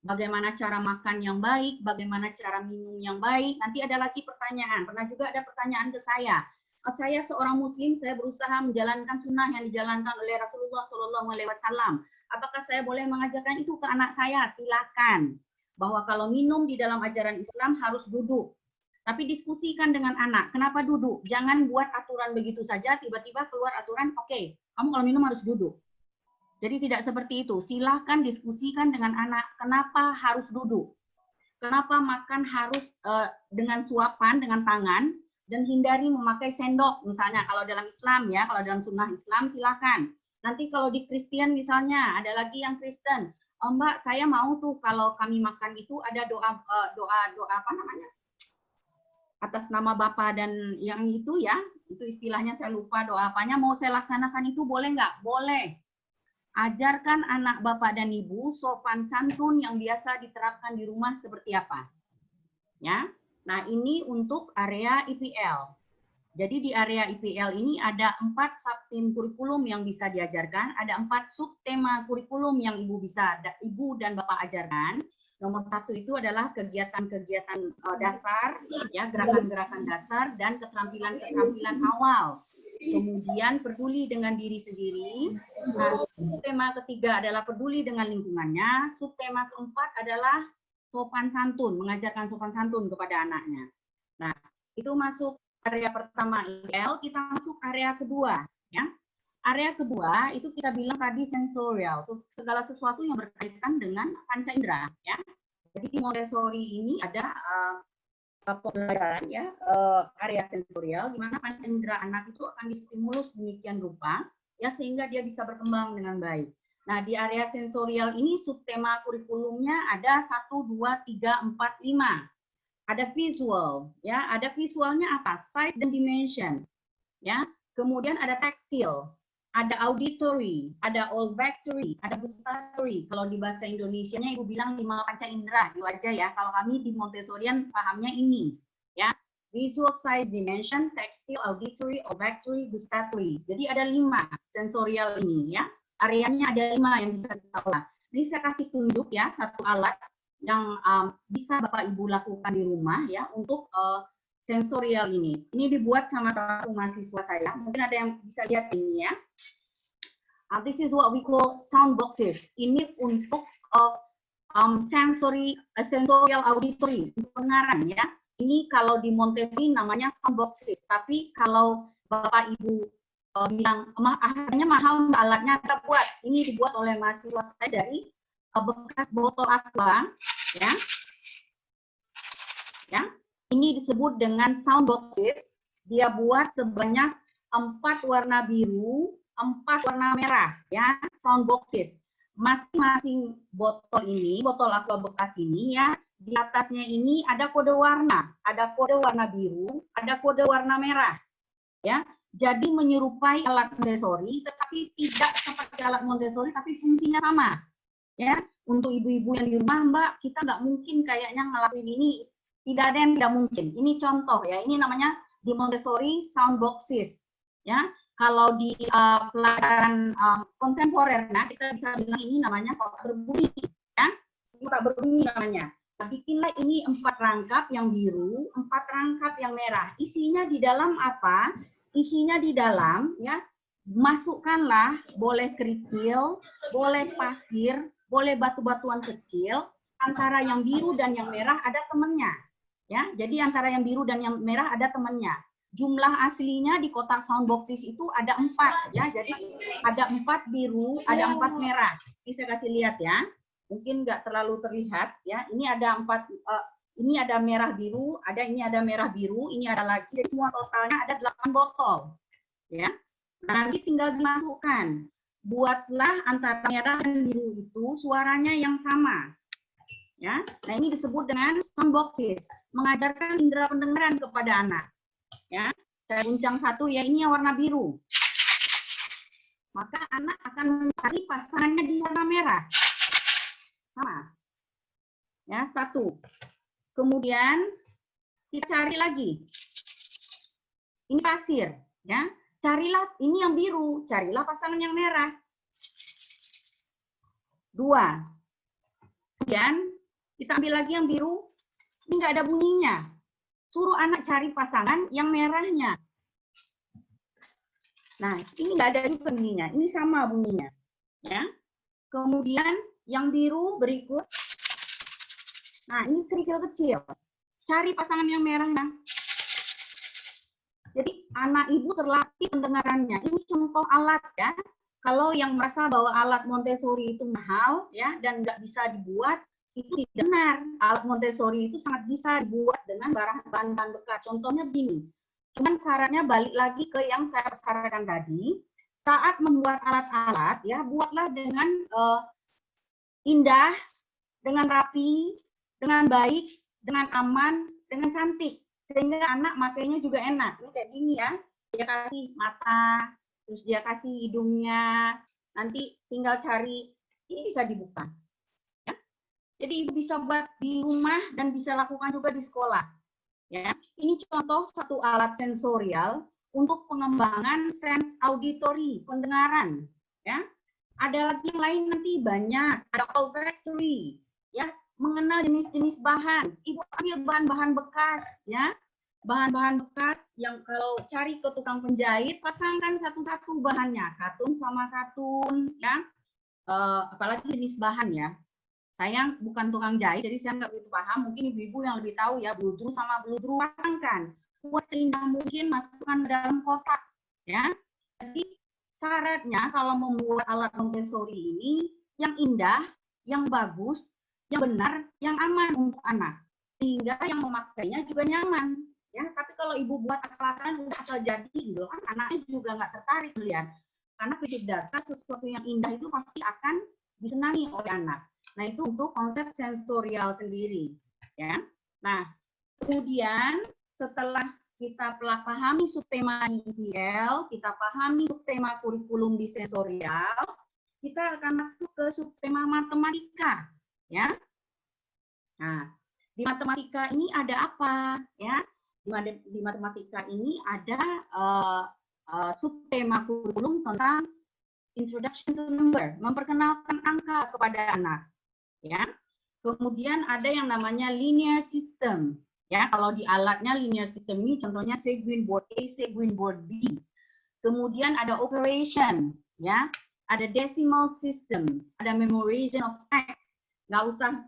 Bagaimana cara makan yang baik, bagaimana cara minum yang baik. Nanti ada lagi pertanyaan. Pernah juga ada pertanyaan ke saya. Saya seorang Muslim, saya berusaha menjalankan sunnah yang dijalankan oleh Rasulullah SAW. Apakah saya boleh mengajarkan itu ke anak saya? Silakan. Bahwa kalau minum di dalam ajaran Islam harus duduk. Tapi diskusikan dengan anak, kenapa duduk? Jangan buat aturan begitu saja, tiba-tiba keluar aturan, oke, kamu kalau minum harus duduk. Jadi tidak seperti itu. Silahkan diskusikan dengan anak, kenapa harus duduk? Kenapa makan harus dengan suapan, dengan tangan, dan hindari memakai sendok, misalnya kalau dalam Islam ya, kalau dalam sunnah Islam silahkan. Nanti kalau di Kristen misalnya, ada lagi yang Kristen, Mbak, saya mau tuh kalau kami makan itu ada doa apa namanya? Atas nama Bapa dan yang itu ya, itu istilahnya saya lupa doa apanya, mau saya laksanakan itu boleh nggak? Boleh. ajarkan anak bapak dan ibu sopan santun yang biasa diterapkan di rumah seperti apa. Ya, nah ini untuk area IPL. Jadi di area IPL ini ada 4 subtem kurikulum yang bisa diajarkan, ada 4 subtema kurikulum yang ibu dan bapak ajarkan. Nomor 1 itu adalah kegiatan-kegiatan dasar, ya, gerakan-gerakan dasar dan keterampilan-keterampilan awal. Kemudian peduli dengan diri sendiri. Nah, subtema ketiga adalah peduli dengan lingkungannya. Subtema keempat adalah sopan santun, mengajarkan sopan santun kepada anaknya. Nah, itu masuk area pertama IPL, kita masuk area kedua, ya. Area kedua itu kita bilang tadi sensorial, segala sesuatu yang berkaitan dengan panca indera, ya. Jadi di Montessori ini ada pembelajaran, ya, area sensorial di mana panca indera anak itu akan distimulus demikian rupa, ya, sehingga dia bisa berkembang dengan baik. Nah, di area sensorial ini subtema kurikulumnya ada 1, 2, 3, 4, 5. Ada visual, ya, ada visualnya apa? Size dan dimension, ya. Kemudian ada tekstil, ada auditory, ada olfactory, ada gustatory. Kalau di bahasa Indonesianya ibu bilang 5 panca indera, itu aja ya. Kalau kami di Montessorian pahamnya ini, ya. Visual, size, dimension, tekstil, auditory, olfactory, gustatory. Jadi ada 5 sensorial ini, ya. Areanya ada 5 yang bisa kita olah. Ini saya kasih tunjuk ya satu alat yang bisa Bapak Ibu lakukan di rumah ya untuk sensorial ini. Ini dibuat sama satu mahasiswa saya. Mungkin ada yang bisa lihat ini ya. This is what we call sound boxes. Ini untuk sensorial auditory, pendengaran ya. Ini kalau di Montessori namanya sound boxes. Tapi kalau Bapak Ibu bilang harganya mahal, alatnya kita buat. Ini dibuat oleh mahasiswa saya dari bekas botol aqua, ya. Ya, ini disebut dengan sound boxes. Dia buat sebanyak 4 warna biru, 4 warna merah, ya, sound boxes. Masing-masing botol ini, botol aqua bekas ini, ya, di atasnya ini ada kode warna biru, ada kode warna merah, ya. Jadi menyerupai alat Montessori, tetapi tidak seperti alat Montessori, tapi fungsinya sama. Ya, untuk ibu-ibu yang di rumah, Mbak, kita nggak mungkin kayaknya ngelakuin ini, tidak ada yang tidak mungkin. Ini contoh ya, ini namanya di Montessori sound boxes. Ya, kalau di pelajaran kontemporer, nah kita bisa bilang ini namanya kotak berbunyi. Ya, kotak berbunyi namanya. Nah, bikinlah ini 4 rangkap yang biru, 4 rangkap yang merah. Isinya di dalam apa? Isinya di dalam ya. Masukkanlah boleh kerikil, boleh pasir, boleh batu-batuan kecil. Antara yang biru dan yang merah ada temannya, ya. Jadi antara yang biru dan yang merah ada temannya. Jumlah aslinya di kotak sound boxes itu ada 4, ya. Jadi ada 4 biru, ada 4 merah. Ini saya kasih lihat ya. Mungkin nggak terlalu terlihat, ya. Ini ada 4. Ini ada merah biru, ini ada merah biru, ini ada lagi. Jadi semua totalnya ada 8 botol, ya. Nanti tinggal dimasukkan. Buatlah antara merah dan biru itu suaranya yang sama. Ya. Nah, ini disebut dengan sound boxes, mengajarkan indera pendengaran kepada anak. Ya. Saya guncang satu ya, ini yang warna biru. Maka anak akan mencari pasangannya di warna merah. Sama. Ya, 1. Kemudian kita cari lagi. Ini pasir, ya. Carilah, ini yang biru, carilah pasangan yang merah. 2. Kemudian kita ambil lagi yang biru, ini nggak ada bunyinya. Suruh anak cari pasangan yang merahnya. Nah, ini nggak ada juga bunyinya, ini sama bunyinya. Ya. Kemudian yang biru berikut. Nah, ini kerikil kecil. Cari pasangan yang merahnya. Jadi anak ibu terlatih pendengarannya. Ini contoh alat ya. Kalau yang merasa bahwa alat Montessori itu mahal ya dan nggak bisa dibuat, itu tidak benar. Alat Montessori itu sangat bisa dibuat dengan bahan-bahan bekas. Contohnya begini. Cuman syaratnya balik lagi ke yang saya sarankan tadi. Saat membuat alat-alat ya, buatlah dengan indah, dengan rapi, dengan baik, dengan aman, dengan cantik. Sehingga anak makainya juga enak. Ini kayak gini ya, dia kasih mata, terus dia kasih hidungnya, nanti tinggal cari, ini bisa dibuka. Ya. Jadi ibu bisa buat di rumah dan bisa lakukan juga di sekolah. Ya, ini contoh satu alat sensorial untuk pengembangan sense auditory, pendengaran. Ya, ada lagi yang lain nanti banyak, ada olfactory, ya, mengenal jenis-jenis bahan. Ibu ambil bahan-bahan bekas, ya, bahan-bahan bekas yang kalau cari ke tukang penjahit, pasangkan satu-satu bahannya, katun sama katun, ya, apalagi jenis bahan ya. Saya bukan tukang jahit, jadi saya nggak begitu paham. Mungkin ibu-ibu yang lebih tahu ya, bludru sama bludru pasangkan. Buat seindah mungkin, masukkan ke dalam kotak. Ya. Jadi syaratnya kalau membuat alat Montessori ini, yang indah, yang bagus, yang benar, yang aman untuk anak. Sehingga yang memakainya juga nyaman. Ya. Tapi kalau ibu buat asal-asalan, udah asal jadi, gitu kan, anaknya juga nggak tertarik melihat. Karena prinsip dasar sesuatu yang indah itu pasti akan disenangi oleh anak. Nah, itu untuk konsep sensorial sendiri, ya. Nah, kemudian setelah kita telah pahami subtema IPL, kita pahami subtema kurikulum di sensorial, kita akan masuk ke subtema matematika, ya. Nah, di matematika ini ada apa, ya? Di matematika ini ada subtema kurikulum tentang introduction to number, memperkenalkan angka kepada anak. Ya, kemudian ada yang namanya linear system. Ya, kalau di alatnya linear system ini contohnya Seguin board A, Seguin board B. Kemudian ada operation, ya, ada decimal system, ada memorization of fact. Nggak usah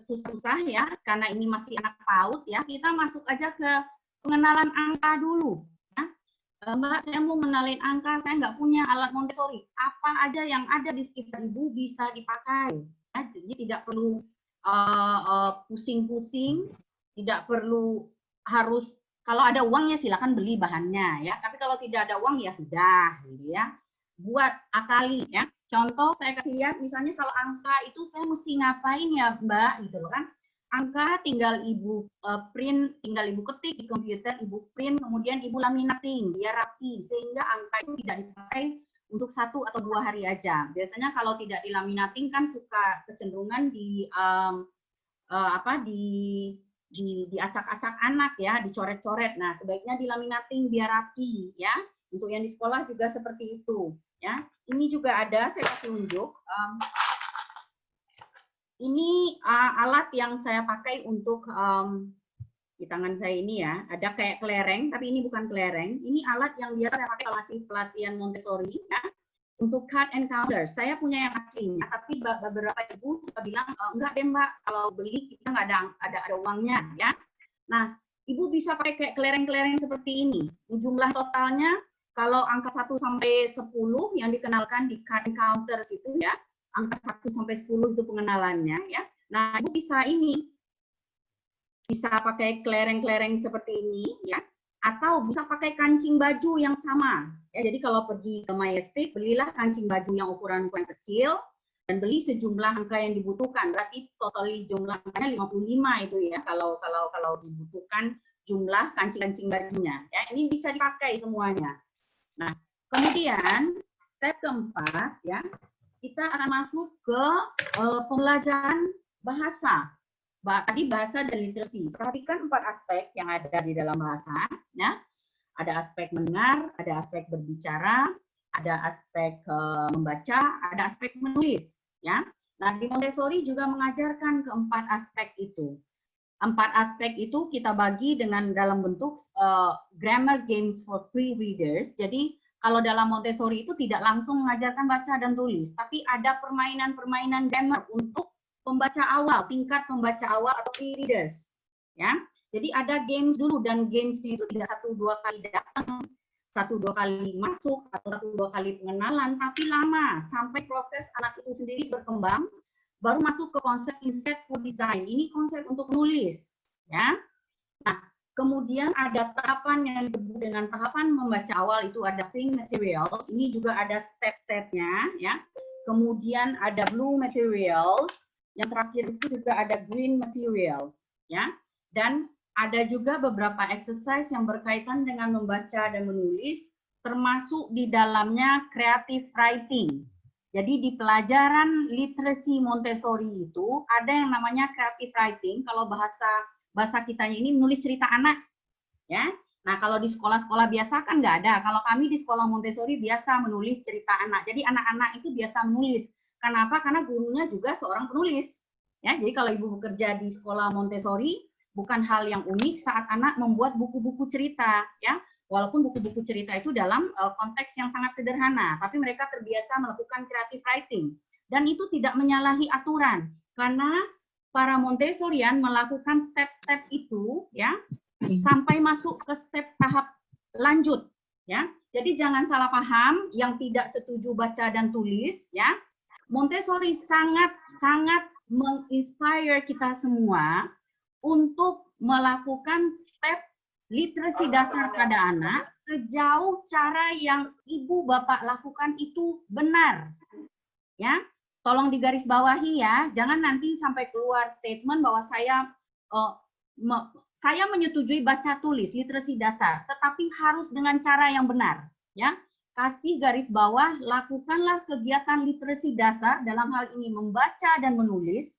susah-susah ya, karena ini masih anak PAUD ya. Kita masuk aja ke pengenalan angka dulu. Ya. Mbak, saya mau mengenalin angka, saya nggak punya alat Montessori. Apa aja yang ada di sekitar ibu bisa dipakai. Jadi tidak perlu pusing-pusing, tidak perlu harus, kalau ada uang ya silakan beli bahannya ya. Tapi kalau tidak ada uang ya sudah, gitu ya. Buat akali ya. Contoh saya kasih lihat, misalnya kalau angka itu saya mesti ngapain ya Mbak, gitu loh kan. Angka tinggal ibu print, tinggal ibu ketik di komputer, ibu print, kemudian ibu laminating biar rapi, sehingga angka itu tidak dipakai untuk 1 atau 2 hari aja. Biasanya kalau tidak dilaminating kan suka kecenderungan diacak-acak anak ya, dicoret-coret. Nah, sebaiknya dilaminating biar rapi ya. Untuk yang di sekolah juga seperti itu ya. Ini juga ada, saya kasih unjuk. Ini alat yang saya pakai untuk di tangan saya ini ya, ada kayak kelereng, tapi ini bukan kelereng. Ini alat yang biasa saya pakai kalau masih pelatihan Montessori ya, untuk cut and counter. Saya punya yang aslinya, tapi beberapa ibu suka bilang enggak deh Mbak, kalau beli kita nggak ada uangnya ya. Nah, ibu bisa pakai kayak kelereng-kelereng seperti ini. Jumlah totalnya kalau angka 1 sampai 10 yang dikenalkan di cut and counter itu ya, angka 1 sampai 10 itu pengenalannya ya. Nah, ibu bisa pakai kelereng-kelereng seperti ini ya, atau bisa pakai kancing baju yang sama ya. Jadi kalau pergi ke Majestic, belilah kancing baju yang ukuran kecil dan beli sejumlah angka yang dibutuhkan. Berarti totali jumlah angkanya 55 itu ya, kalau dibutuhkan jumlah kancing-kancing bajunya ya. Ini bisa dipakai semuanya. Nah, kemudian step keempat ya, kita akan masuk ke pembelajaran bahasa. Tadi bahasa dan literasi. Perhatikan 4 aspek yang ada di dalam bahasa. Ya. Ada aspek mendengar, ada aspek berbicara, ada aspek membaca, ada aspek menulis. Ya. Nah, di Montessori juga mengajarkan keempat aspek itu. 4 aspek itu kita bagi dalam bentuk grammar games for pre-readers. Jadi kalau dalam Montessori itu tidak langsung mengajarkan baca dan tulis, tapi ada permainan-permainan grammar untuk pembaca awal, tingkat pembaca awal atau pre-readers. Ya. Jadi ada games dulu, dan gamesnya itu tidak 1-2 kali datang, 1-2 kali masuk, atau 1-2 kali pengenalan, tapi lama sampai proses anak itu sendiri berkembang, baru masuk ke konsep inset for design. Ini konsep untuk menulis. Ya. Nah, kemudian ada tahapan yang disebut dengan tahapan membaca awal, itu ada pink materials. Ini juga ada step-stepnya. Ya. Kemudian ada blue materials. Yang terakhir itu juga ada green materials, ya. Dan ada juga beberapa exercise yang berkaitan dengan membaca dan menulis, termasuk di dalamnya creative writing. Jadi di pelajaran literasi Montessori itu ada yang namanya creative writing. Kalau bahasa kitanya ini menulis cerita anak, ya. Nah kalau di sekolah-sekolah biasa kan nggak ada. Kalau kami di sekolah Montessori biasa menulis cerita anak. Jadi anak-anak itu biasa menulis. Kenapa? Karena gurunya juga seorang penulis. Ya, jadi kalau ibu bekerja di sekolah Montessori bukan hal yang unik saat anak membuat buku-buku cerita, ya. Walaupun buku-buku cerita itu dalam konteks yang sangat sederhana, tapi mereka terbiasa melakukan creative writing. Dan itu tidak menyalahi aturan, karena para Montessorian melakukan step-step itu, ya, sampai masuk ke step tahap lanjut, ya. Jadi jangan salah paham yang tidak setuju baca dan tulis, ya. Montessori sangat menginspire kita semua untuk melakukan step literasi dasar pada anak sejauh cara yang ibu bapak lakukan itu benar, ya. Tolong digarisbawahi ya, jangan nanti sampai keluar statement bahwa saya menyetujui baca tulis literasi dasar, tetapi harus dengan cara yang benar, ya. Kasih garis bawah, lakukanlah kegiatan literasi dasar dalam hal ini membaca dan menulis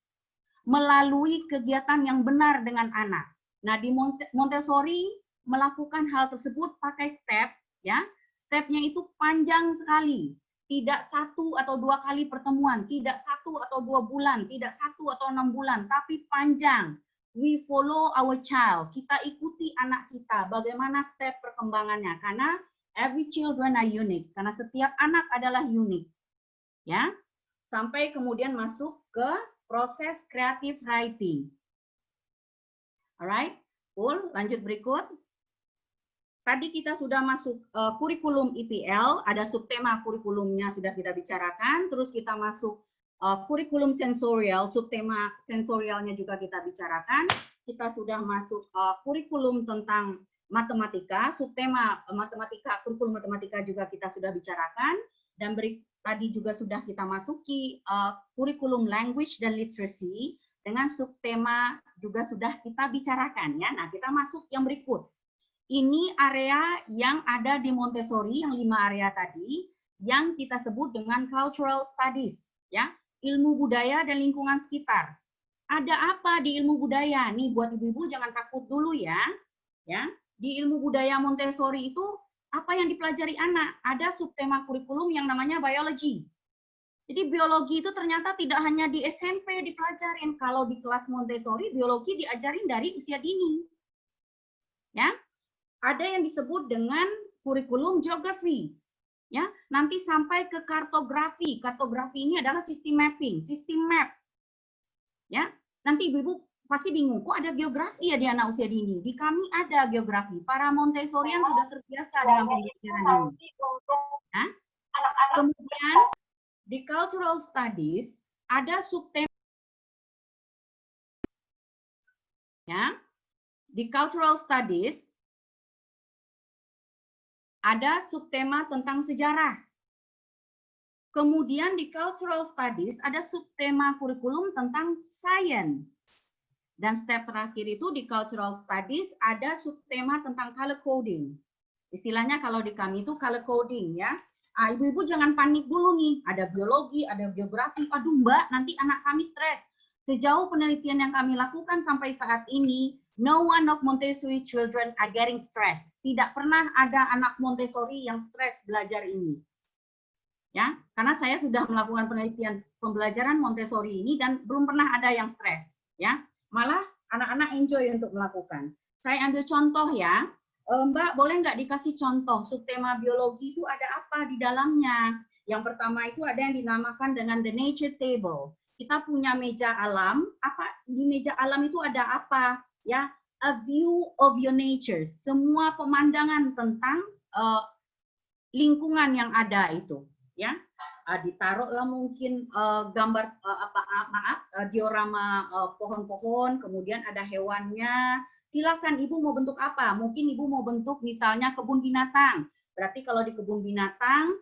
melalui kegiatan yang benar dengan anak. Nah, di Montessori melakukan hal tersebut pakai step, ya. Stepnya itu panjang sekali. Tidak 1 atau 2 kali pertemuan, tidak 1 atau 2 bulan, tidak 1 atau 6 bulan, tapi panjang. We follow our child. Kita ikuti anak kita, bagaimana step perkembangannya. Karena every children are unique. Karena setiap anak adalah unik. Ya. Sampai kemudian masuk ke proses creative writing. Alright, cool. Lanjut berikut. Tadi kita sudah masuk kurikulum IPL, ada subtema kurikulumnya sudah kita bicarakan. Terus kita masuk kurikulum sensorial, subtema sensorialnya juga kita bicarakan. Kita sudah masuk kurikulum tentang matematika, subtema matematika, kurikulum matematika juga kita sudah bicarakan. Dan tadi juga sudah kita masuki kurikulum language dan literacy dengan subtema juga sudah kita bicarakan, ya. Nah, kita masuk yang berikut. Ini area yang ada di Montessori, yang 5 area tadi, yang kita sebut dengan cultural studies, ya, ilmu budaya dan lingkungan sekitar. Ada apa di ilmu budaya? Nih buat ibu-ibu jangan takut dulu ya, ya. Di ilmu budaya Montessori itu apa yang dipelajari anak? Ada subtema kurikulum yang namanya biology. Jadi biologi itu ternyata tidak hanya di SMP dipelajarin. Kalau di kelas Montessori, biologi diajarin dari usia dini. Ya. Ada yang disebut dengan kurikulum geografi. Ya, nanti sampai ke kartografi. Kartografi ini adalah sistem mapping, sistem map. Ya, nanti ibu-ibu pasti bingung, kok ada geografi ya di anak usia dini? Di kami ada geografi. Para Montessorian sudah terbiasa dalam pembelajaran ini. Ya. Kemudian di cultural studies ada subtema. Ya, di cultural studies ada subtema tentang sejarah. Kemudian di cultural studies ada subtema kurikulum tentang sains. Dan step terakhir itu di cultural studies ada subtema tentang color coding. Istilahnya kalau di kami itu color coding, ya. Ibu-ibu jangan panik dulu nih. Ada biologi, ada geografi. Aduh Mbak, nanti anak kami stres. Sejauh penelitian yang kami lakukan sampai saat ini, no one of Montessori children are getting stressed. Tidak pernah ada anak Montessori yang stres belajar ini. Ya, karena saya sudah melakukan penelitian pembelajaran Montessori ini dan belum pernah ada yang stres. Ya, malah anak-anak enjoy untuk melakukan. Saya ambil contoh ya, Mbak boleh nggak dikasih contoh subtema biologi itu ada apa di dalamnya? Yang pertama itu ada yang dinamakan dengan the nature table. Kita punya meja alam. Apa di meja alam itu ada apa? Ya, a view of your nature. Semua pemandangan tentang lingkungan yang ada itu. Ya, ditaruhlah mungkin gambar diorama pohon-pohon, kemudian ada hewannya. Silakan ibu mau bentuk apa? Mungkin ibu mau bentuk misalnya kebun binatang. Berarti kalau di kebun binatang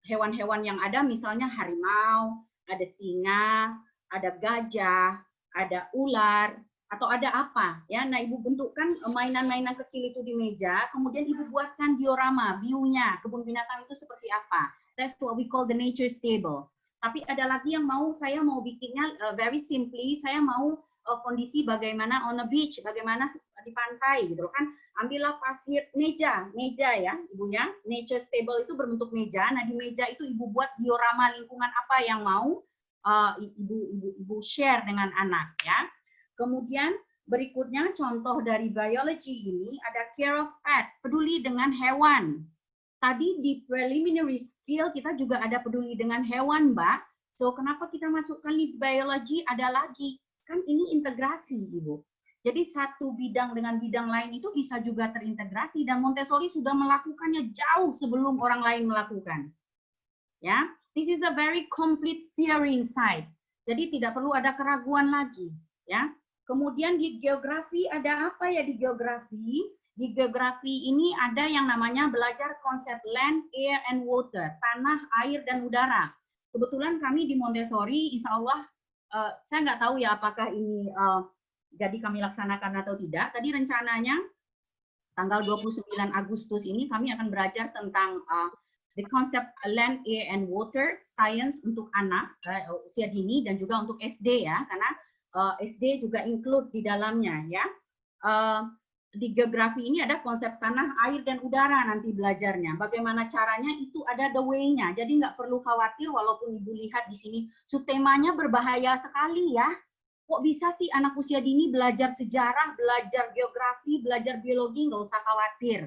hewan-hewan yang ada misalnya harimau, ada singa, ada gajah, ada ular, atau ada apa ya. Nah, ibu bentukkan mainan-mainan kecil itu di meja, kemudian ibu buatkan diorama, view-nya kebun binatang itu seperti apa. That's what we call the nature's table. Tapi ada lagi yang saya mau bikinnya very simply, saya mau kondisi bagaimana on a beach, bagaimana di pantai gitu kan. Ambillah pasir, meja ya Ibu ya. Nature's table itu berbentuk meja. Nah di meja itu Ibu buat diorama lingkungan apa yang mau Ibu share dengan anak ya. Kemudian berikutnya contoh dari biology ini ada care of pet, peduli dengan hewan. Tadi di preliminary skill kita juga ada peduli dengan hewan, Mbak. So kenapa kita masukkan di biology ada lagi? Kan ini integrasi, Ibu. Jadi satu bidang dengan bidang lain itu bisa juga terintegrasi dan Montessori sudah melakukannya jauh sebelum orang lain melakukan. Ya, this is a very complete theory inside. Jadi tidak perlu ada keraguan lagi, ya. Kemudian di geografi ada apa ya di geografi? Di geografi ini ada yang namanya belajar konsep land, air, and water, tanah, air, dan udara. Kebetulan kami di Montessori, insya Allah, saya nggak tahu ya apakah ini jadi kami laksanakan atau tidak. Tadi rencananya tanggal 29 Agustus ini kami akan belajar tentang the concept land, air, and water, science untuk anak usia dini dan juga untuk SD ya, karena SD juga include di dalamnya ya. Di geografi ini ada konsep tanah, air, dan udara nanti belajarnya. Bagaimana caranya itu ada the way-nya. Jadi nggak perlu khawatir walaupun Ibu lihat di sini temanya berbahaya sekali ya. Kok bisa sih anak usia dini belajar sejarah, belajar geografi, belajar biologi, nggak usah khawatir.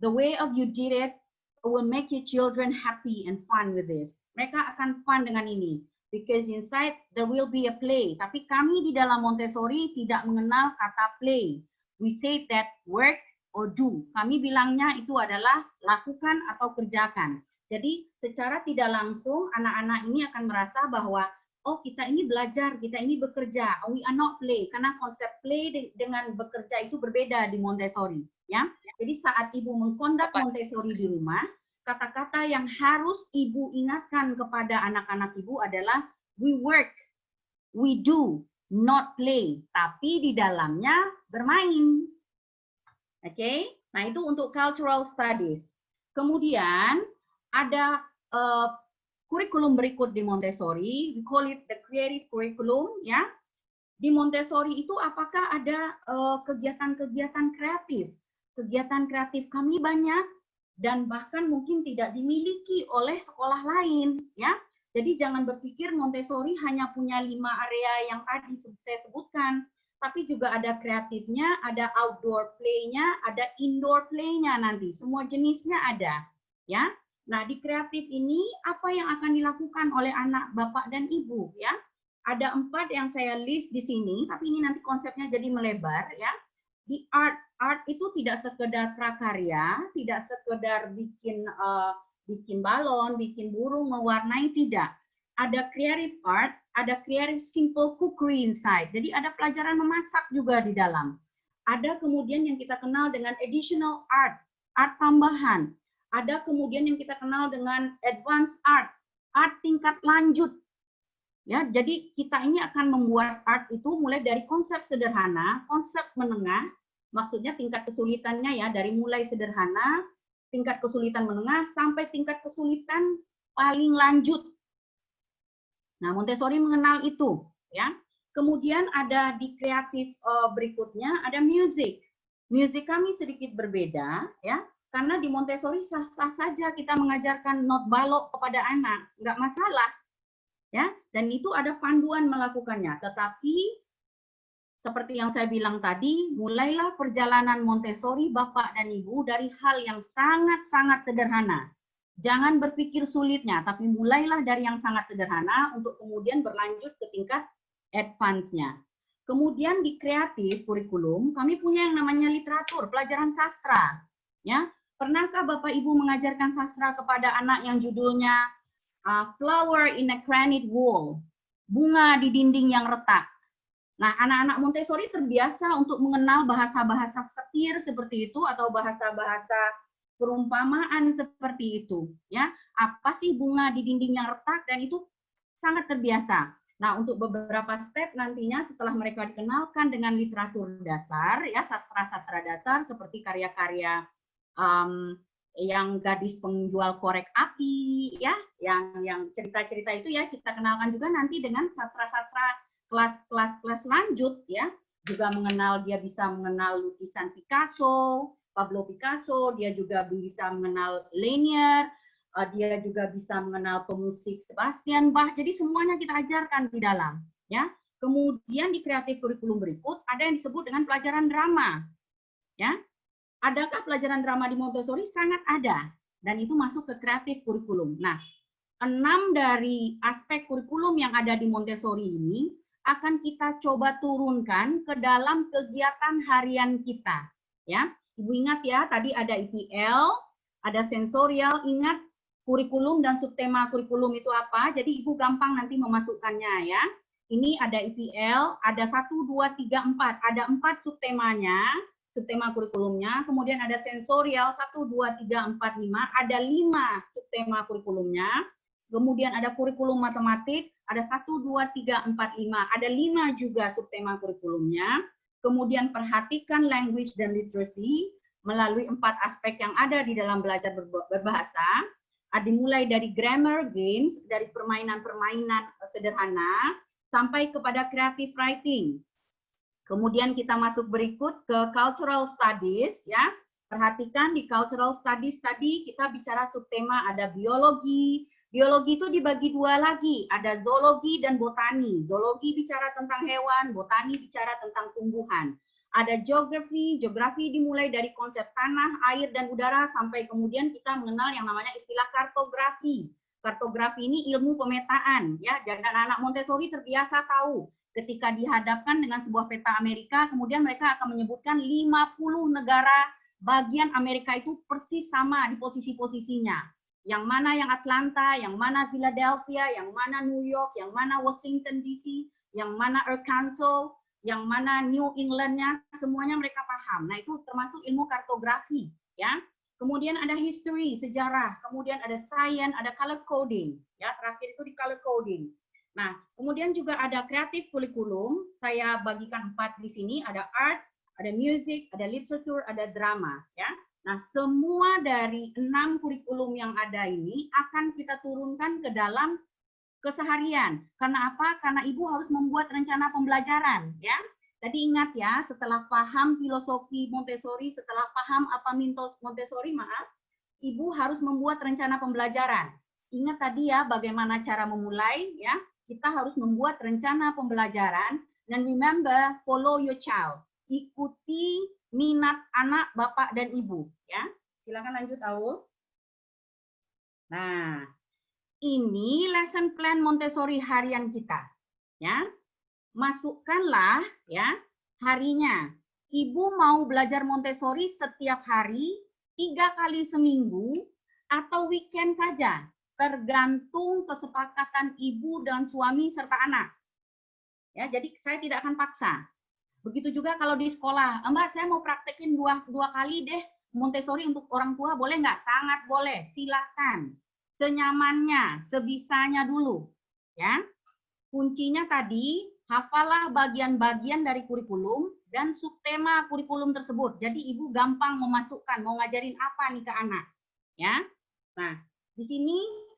The way of you did it will make your children happy and fun with this. Mereka akan fun dengan ini. Because inside there will be a play. Tapi kami di dalam Montessori tidak mengenal kata play. We say that work or do. Kami bilangnya itu adalah lakukan atau kerjakan. Jadi secara tidak langsung anak-anak ini akan merasa bahwa oh kita ini belajar, kita ini bekerja. We are not play. Karena konsep play dengan bekerja itu berbeda di Montessori. Ya. Jadi saat Ibu mengkondak Montessori di rumah, kata-kata yang harus Ibu ingatkan kepada anak-anak Ibu adalah we work, we do, not play. Tapi di dalamnya bermain. Oke, nah itu untuk cultural studies. Kemudian ada kurikulum berikut di Montessori, we call it the creative curriculum ya. Di Montessori itu apakah ada kegiatan-kegiatan kreatif? Kegiatan kreatif kami banyak dan bahkan mungkin tidak dimiliki oleh sekolah lain ya. Jadi jangan berpikir Montessori hanya punya 5 area yang tadi saya sebutkan. Tapi juga ada kreatifnya, ada outdoor play-nya, ada indoor play-nya nanti. Semua jenisnya ada. Ya. Nah, di kreatif ini apa yang akan dilakukan oleh anak, bapak, dan ibu? Ya. Ada 4 yang saya list di sini, tapi ini nanti konsepnya jadi melebar. Ya. Di art itu tidak sekedar prakarya, tidak sekedar bikin balon, bikin burung, mewarnai, tidak. Ada creative art, ada creative simple cookery inside. Jadi ada pelajaran memasak juga di dalam. Ada kemudian yang kita kenal dengan additional art, art tambahan. Ada kemudian yang kita kenal dengan advanced art, art tingkat lanjut. Ya, jadi kita ini akan membuat art itu mulai dari konsep sederhana, konsep menengah, maksudnya tingkat kesulitannya ya dari mulai sederhana, tingkat kesulitan menengah sampai tingkat kesulitan paling lanjut. Nah, Montessori mengenal itu, ya. Kemudian ada di kreatif berikutnya ada music. Music kami sedikit berbeda, ya, karena di Montessori sah-sah saja kita mengajarkan not balok kepada anak, nggak masalah, ya. Dan itu ada panduan melakukannya. Tetapi seperti yang saya bilang tadi, mulailah perjalanan Montessori Bapak dan Ibu dari hal yang sangat-sangat sederhana. Jangan berpikir sulitnya, tapi mulailah dari yang sangat sederhana untuk kemudian berlanjut ke tingkat advance-nya. Kemudian di kreatif kurikulum, kami punya yang namanya literatur, pelajaran sastra. Ya, pernahkah Bapak Ibu mengajarkan sastra kepada anak yang judulnya Flower in a Granite Wall, bunga di dinding yang retak? Nah, anak-anak Montessori terbiasa untuk mengenal bahasa-bahasa setir seperti itu atau bahasa-bahasa perumpamaan seperti itu, ya. Apa sih bunga di dinding yang retak, dan itu sangat terbiasa. Nah, untuk beberapa step nantinya setelah mereka dikenalkan dengan literatur dasar, ya, sastra-sastra dasar seperti karya-karya yang gadis penjual korek api, ya, yang cerita-cerita itu ya kita kenalkan juga nanti dengan sastra-sastra kelas lanjut, ya, juga dia bisa mengenal lukisan Picasso, Pablo Picasso, dia juga bisa mengenal Lanier, dia juga bisa mengenal pemusik Sebastian Bach. Jadi semuanya kita ajarkan di dalam, ya. Kemudian di kreatif kurikulum berikut ada yang disebut dengan pelajaran drama, ya. Adakah pelajaran drama di Montessori? Sangat ada, dan itu masuk ke kreatif kurikulum. Nah, 6 dari aspek kurikulum yang ada di Montessori ini akan kita coba turunkan ke dalam kegiatan harian kita. Ya, Ibu ingat ya, tadi ada IPL, ada sensorial, ingat kurikulum dan subtema kurikulum itu apa? Jadi Ibu gampang nanti memasukkannya ya. Ini ada IPL, ada 1, 2, 3, 4, ada 4 subtemanya. Subtema kurikulumnya, kemudian ada sensorial 1, 2, 3, 4, 5, ada 5 subtema kurikulumnya, kemudian ada kurikulum matematik, ada 1, 2, 3, 4, 5, ada 5 juga subtema kurikulumnya, kemudian perhatikan language dan literacy melalui 4 aspek yang ada di dalam belajar berbahasa, dimulai dari grammar, games, dari permainan-permainan sederhana, sampai kepada creative writing. Kemudian kita masuk berikut ke cultural studies, ya. Perhatikan di cultural studies tadi kita bicara subtema ada biologi. Biologi itu dibagi 2 lagi, ada zoologi dan botani. Zoologi bicara tentang hewan, botani bicara tentang tumbuhan. Ada geografi, geografi dimulai dari konsep tanah, air, dan udara sampai kemudian kita mengenal yang namanya istilah kartografi. Kartografi ini ilmu pemetaan, ya. Dan anak-anak Montessori terbiasa tahu. Ketika dihadapkan dengan sebuah peta Amerika, kemudian mereka akan menyebutkan 50 negara bagian Amerika itu persis sama di posisi-posisinya. Yang mana yang Atlanta, yang mana Philadelphia, yang mana New York, yang mana Washington DC, yang mana Arkansas, yang mana New England-nya, semuanya mereka paham. Nah, itu termasuk ilmu kartografi, ya. Kemudian ada history, sejarah, kemudian ada science, ada color coding, ya. Terakhir itu di color coding. Nah, kemudian juga ada kreatif kurikulum, saya bagikan 4 di sini, ada art, ada music, ada literature, ada drama, ya. Nah, semua dari 6 kurikulum yang ada ini akan kita turunkan ke dalam keseharian. Karena apa? Karena Ibu harus membuat rencana pembelajaran, ya. Tadi ingat ya, setelah paham filosofi Montessori, setelah paham apa Montessori, maaf, Ibu harus membuat rencana pembelajaran. Ingat tadi ya, bagaimana cara memulai, ya. Kita harus membuat rencana pembelajaran, dan remember, follow your child. Ikuti minat anak, bapak, dan ibu. Ya, silakan lanjut, Aul. Nah, ini lesson plan Montessori harian kita. Ya, masukkanlah ya harinya. Ibu mau belajar Montessori setiap hari, 3 kali seminggu, atau weekend saja. Tergantung kesepakatan ibu dan suami serta anak. Ya, jadi saya tidak akan paksa. Begitu juga kalau di sekolah, Mbak saya mau praktekin dua kali deh Montessori untuk orang tua, boleh nggak? Sangat boleh, silakan. Senyamannya, sebisanya dulu. Ya, kuncinya tadi hafalah bagian-bagian dari kurikulum dan subtema kurikulum tersebut. Jadi ibu gampang memasukkan, mau ngajarin apa nih ke anak. Ya, nah di sini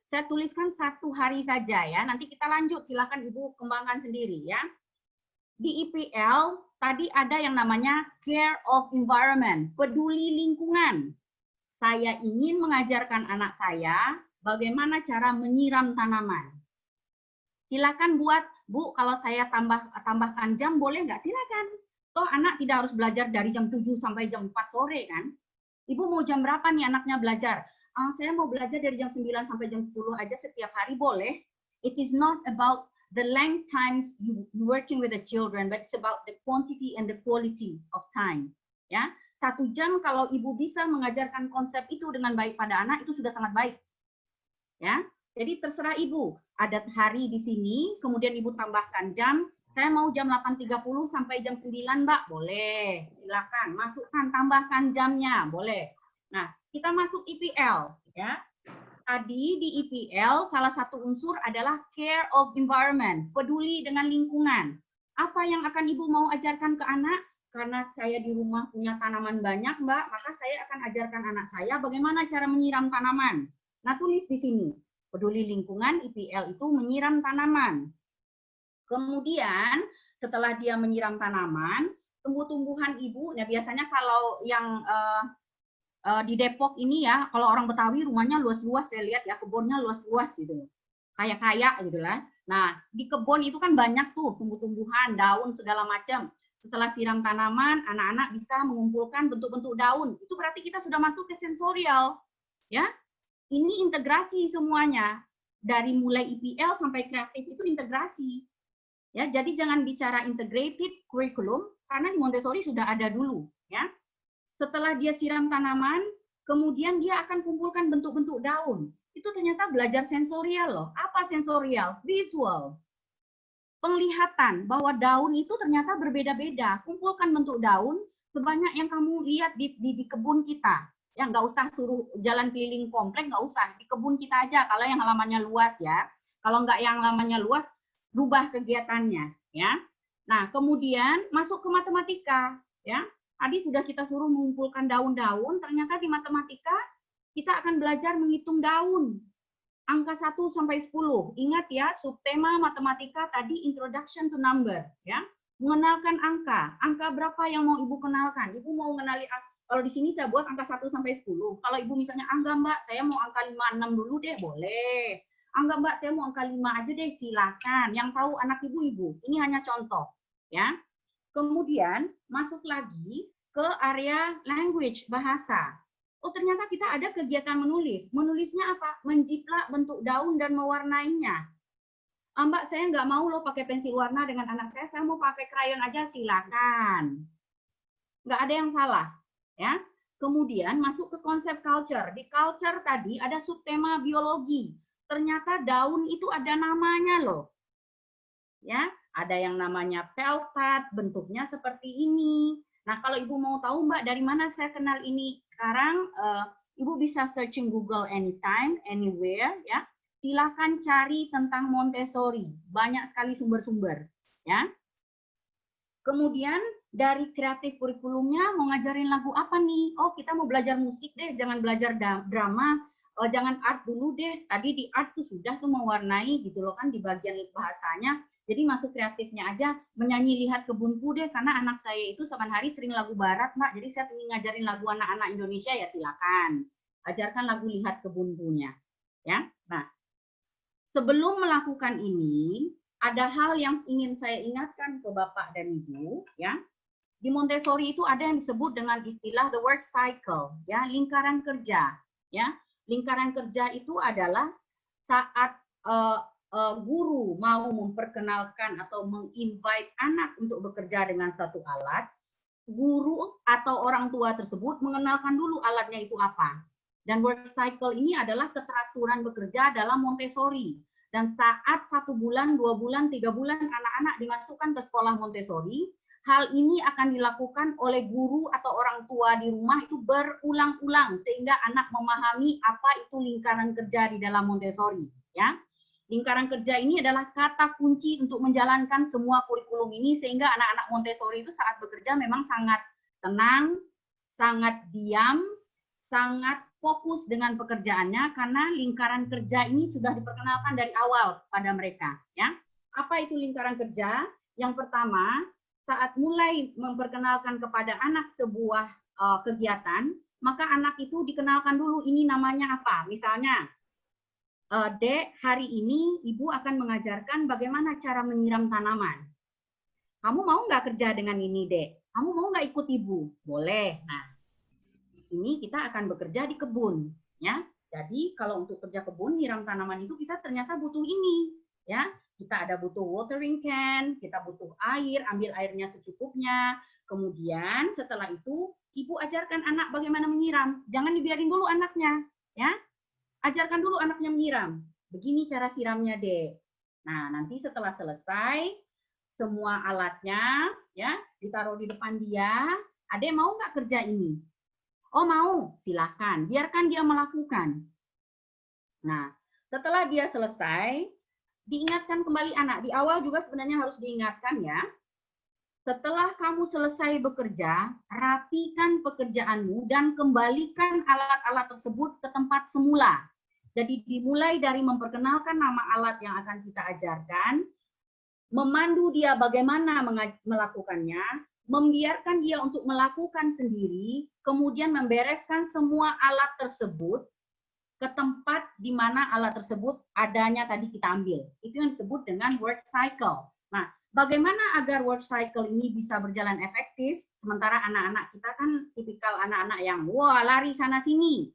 saya tuliskan 1 hari saja ya. Nanti kita lanjut, silakan Ibu kembangkan sendiri ya. Di IPL tadi ada yang namanya care of environment, peduli lingkungan. Saya ingin mengajarkan anak saya bagaimana cara menyiram tanaman. Silakan buat, Bu, kalau saya tambahkan jam boleh nggak? Silakan. Toh anak tidak harus belajar dari jam 7 sampai jam 4 sore kan? Ibu mau jam berapa nih anaknya belajar? Saya mau belajar dari jam 9 sampai jam 10 aja setiap hari, boleh. It is not about the length times you working with the children, but it's about the quantity and the quality of time. Ya, 1 jam kalau ibu bisa mengajarkan konsep itu dengan baik pada anak, itu sudah sangat baik. Ya, jadi terserah ibu. Ada hari di sini, kemudian ibu tambahkan jam. Saya mau jam 8.30 sampai jam 9, Mbak. Boleh, silakan. Masukkan, tambahkan jamnya, boleh. Nah, kita masuk IPL, ya. Tadi di IPL salah satu unsur adalah care of environment, peduli dengan lingkungan. Apa yang akan ibu mau ajarkan ke anak? karena saya di rumah punya tanaman banyak, Mbak, maka saya akan ajarkan anak saya bagaimana cara menyiram tanaman. Nah, tulis di sini, peduli lingkungan IPL itu menyiram tanaman. Kemudian setelah dia menyiram tanaman, tumbuh-tumbuhan ibu, nah biasanya kalau yang di Depok ini ya, kalau orang Betawi rumahnya luas-luas, saya lihat ya, kebunnya luas-luas gitu. Kaya-kaya gitu lah. Nah, di kebun itu kan banyak tuh tumbuh-tumbuhan, daun segala macam. Setelah siram tanaman, anak-anak bisa mengumpulkan bentuk-bentuk daun. Itu berarti kita sudah masuk ke sensorial. Ya. Ini integrasi semuanya. Dari mulai IPL sampai kreatif itu integrasi. Ya, jadi jangan bicara integrated curriculum karena di Montessori sudah ada dulu, ya. Setelah dia siram tanaman, kemudian dia akan kumpulkan bentuk-bentuk daun. Itu ternyata belajar sensorial loh. Apa sensorial? Visual. Penglihatan bahwa daun itu ternyata berbeda-beda. Kumpulkan bentuk daun sebanyak yang kamu lihat di kebun kita. Ya, nggak usah suruh jalan keliling komplek, nggak usah. Di kebun kita aja kalau yang halamannya luas ya. Kalau nggak yang halamannya luas, rubah kegiatannya. Ya. Nah, kemudian masuk ke matematika. Ya. Tadi sudah kita suruh mengumpulkan daun-daun, ternyata di matematika kita akan belajar menghitung daun. Angka 1 sampai 10. Ingat ya, subtema matematika tadi introduction to number, ya. Mengenalkan angka. Angka berapa yang mau Ibu kenalkan? Ibu mau mengenali, kalau di sini saya buat angka 1 sampai 10. Kalau Ibu misalnya, enggak Mbak, saya mau angka 5, 6 dulu deh, boleh. Enggak Mbak, saya mau angka 5 aja deh, silakan. Yang tahu anak Ibu. Ini hanya contoh, ya. Kemudian masuk lagi ke area language, bahasa. Oh, ternyata kita ada kegiatan menulis. Menulisnya apa? Menjiplak bentuk daun dan mewarnainya. Mbak, saya nggak mau loh pakai pensil warna dengan anak saya mau pakai krayon aja, silakan. Nggak ada yang salah. Ya. Kemudian masuk ke konsep culture. Di culture tadi ada subtema biologi. Ternyata daun itu ada namanya loh. Ya, ada yang namanya pelpat, bentuknya seperti ini. Nah, kalau Ibu mau tahu, Mbak, dari mana saya kenal ini? Sekarang Ibu bisa searching Google anytime, anywhere, ya. Silakan cari tentang Montessori. Banyak sekali sumber-sumber, ya. Kemudian dari kreatif kurikulumnya mau ngajarin lagu apa nih? Oh, kita mau belajar musik deh, jangan belajar drama. Jangan art dulu deh. Tadi di art tuh sudah tuh mewarnai gitu loh kan di bagian bahasanya. Jadi masuk kreatifnya aja, menyanyi lihat kebunku deh, karena anak saya itu saban hari sering lagu barat, Mbak. Jadi saya ingin ngajarin lagu anak-anak Indonesia, ya silakan. Ajarkan lagu lihat kebunkunya. Ya. Nah, sebelum melakukan ini, ada hal yang ingin saya ingatkan ke Bapak dan Ibu, ya. Di Montessori itu ada yang disebut dengan istilah the work cycle, ya, lingkaran kerja, ya. Lingkaran kerja itu adalah saat guru mau memperkenalkan atau menginvite anak untuk bekerja dengan satu alat, guru atau orang tua tersebut mengenalkan dulu alatnya itu apa. Dan work cycle ini adalah keteraturan bekerja dalam Montessori. Dan saat 1 bulan, 2 bulan, 3 bulan anak-anak dimasukkan ke sekolah Montessori, hal ini akan dilakukan oleh guru atau orang tua di rumah itu berulang-ulang sehingga anak memahami apa itu lingkaran kerja di dalam Montessori. Ya. Lingkaran kerja ini adalah kata kunci untuk menjalankan semua kurikulum ini sehingga anak-anak Montessori itu saat bekerja memang sangat tenang, sangat diam, sangat fokus dengan pekerjaannya karena lingkaran kerja ini sudah diperkenalkan dari awal pada mereka. Ya, apa itu lingkaran kerja? Yang pertama, saat mulai memperkenalkan kepada anak sebuah kegiatan, maka anak itu dikenalkan dulu ini namanya apa. Misalnya, Dek, hari ini Ibu akan mengajarkan bagaimana cara menyiram tanaman. Kamu mau nggak kerja dengan ini, Dek? Kamu mau nggak ikut Ibu? Boleh. Nah, ini kita akan bekerja di kebun, ya. Jadi kalau untuk kerja kebun, nyiram tanaman itu kita ternyata butuh ini, ya. Kita ada butuh watering can, kita butuh air, ambil airnya secukupnya. Kemudian setelah itu, Ibu ajarkan anak bagaimana menyiram. Jangan dibiarin dulu anaknya, ya. Ajarkan dulu anaknya menyiram. Begini cara siramnya, Dek. Nah, nanti setelah selesai, semua alatnya ya ditaruh di depan dia. Adek mau nggak kerja ini? Oh mau, silahkan. Biarkan dia melakukan. Nah, setelah dia selesai, diingatkan kembali anak. Di awal juga sebenarnya harus diingatkan ya. setelah kamu selesai bekerja, rapikan pekerjaanmu dan kembalikan alat-alat tersebut ke tempat semula. Jadi dimulai dari memperkenalkan nama alat yang akan kita ajarkan, memandu dia bagaimana melakukannya, membiarkan dia untuk melakukan sendiri, kemudian membereskan semua alat tersebut ke tempat di mana alat tersebut adanya tadi kita ambil. Itu yang disebut dengan work cycle. Nah, bagaimana agar work cycle ini bisa berjalan efektif, sementara anak-anak kita kan tipikal anak-anak yang wah lari sana-sini.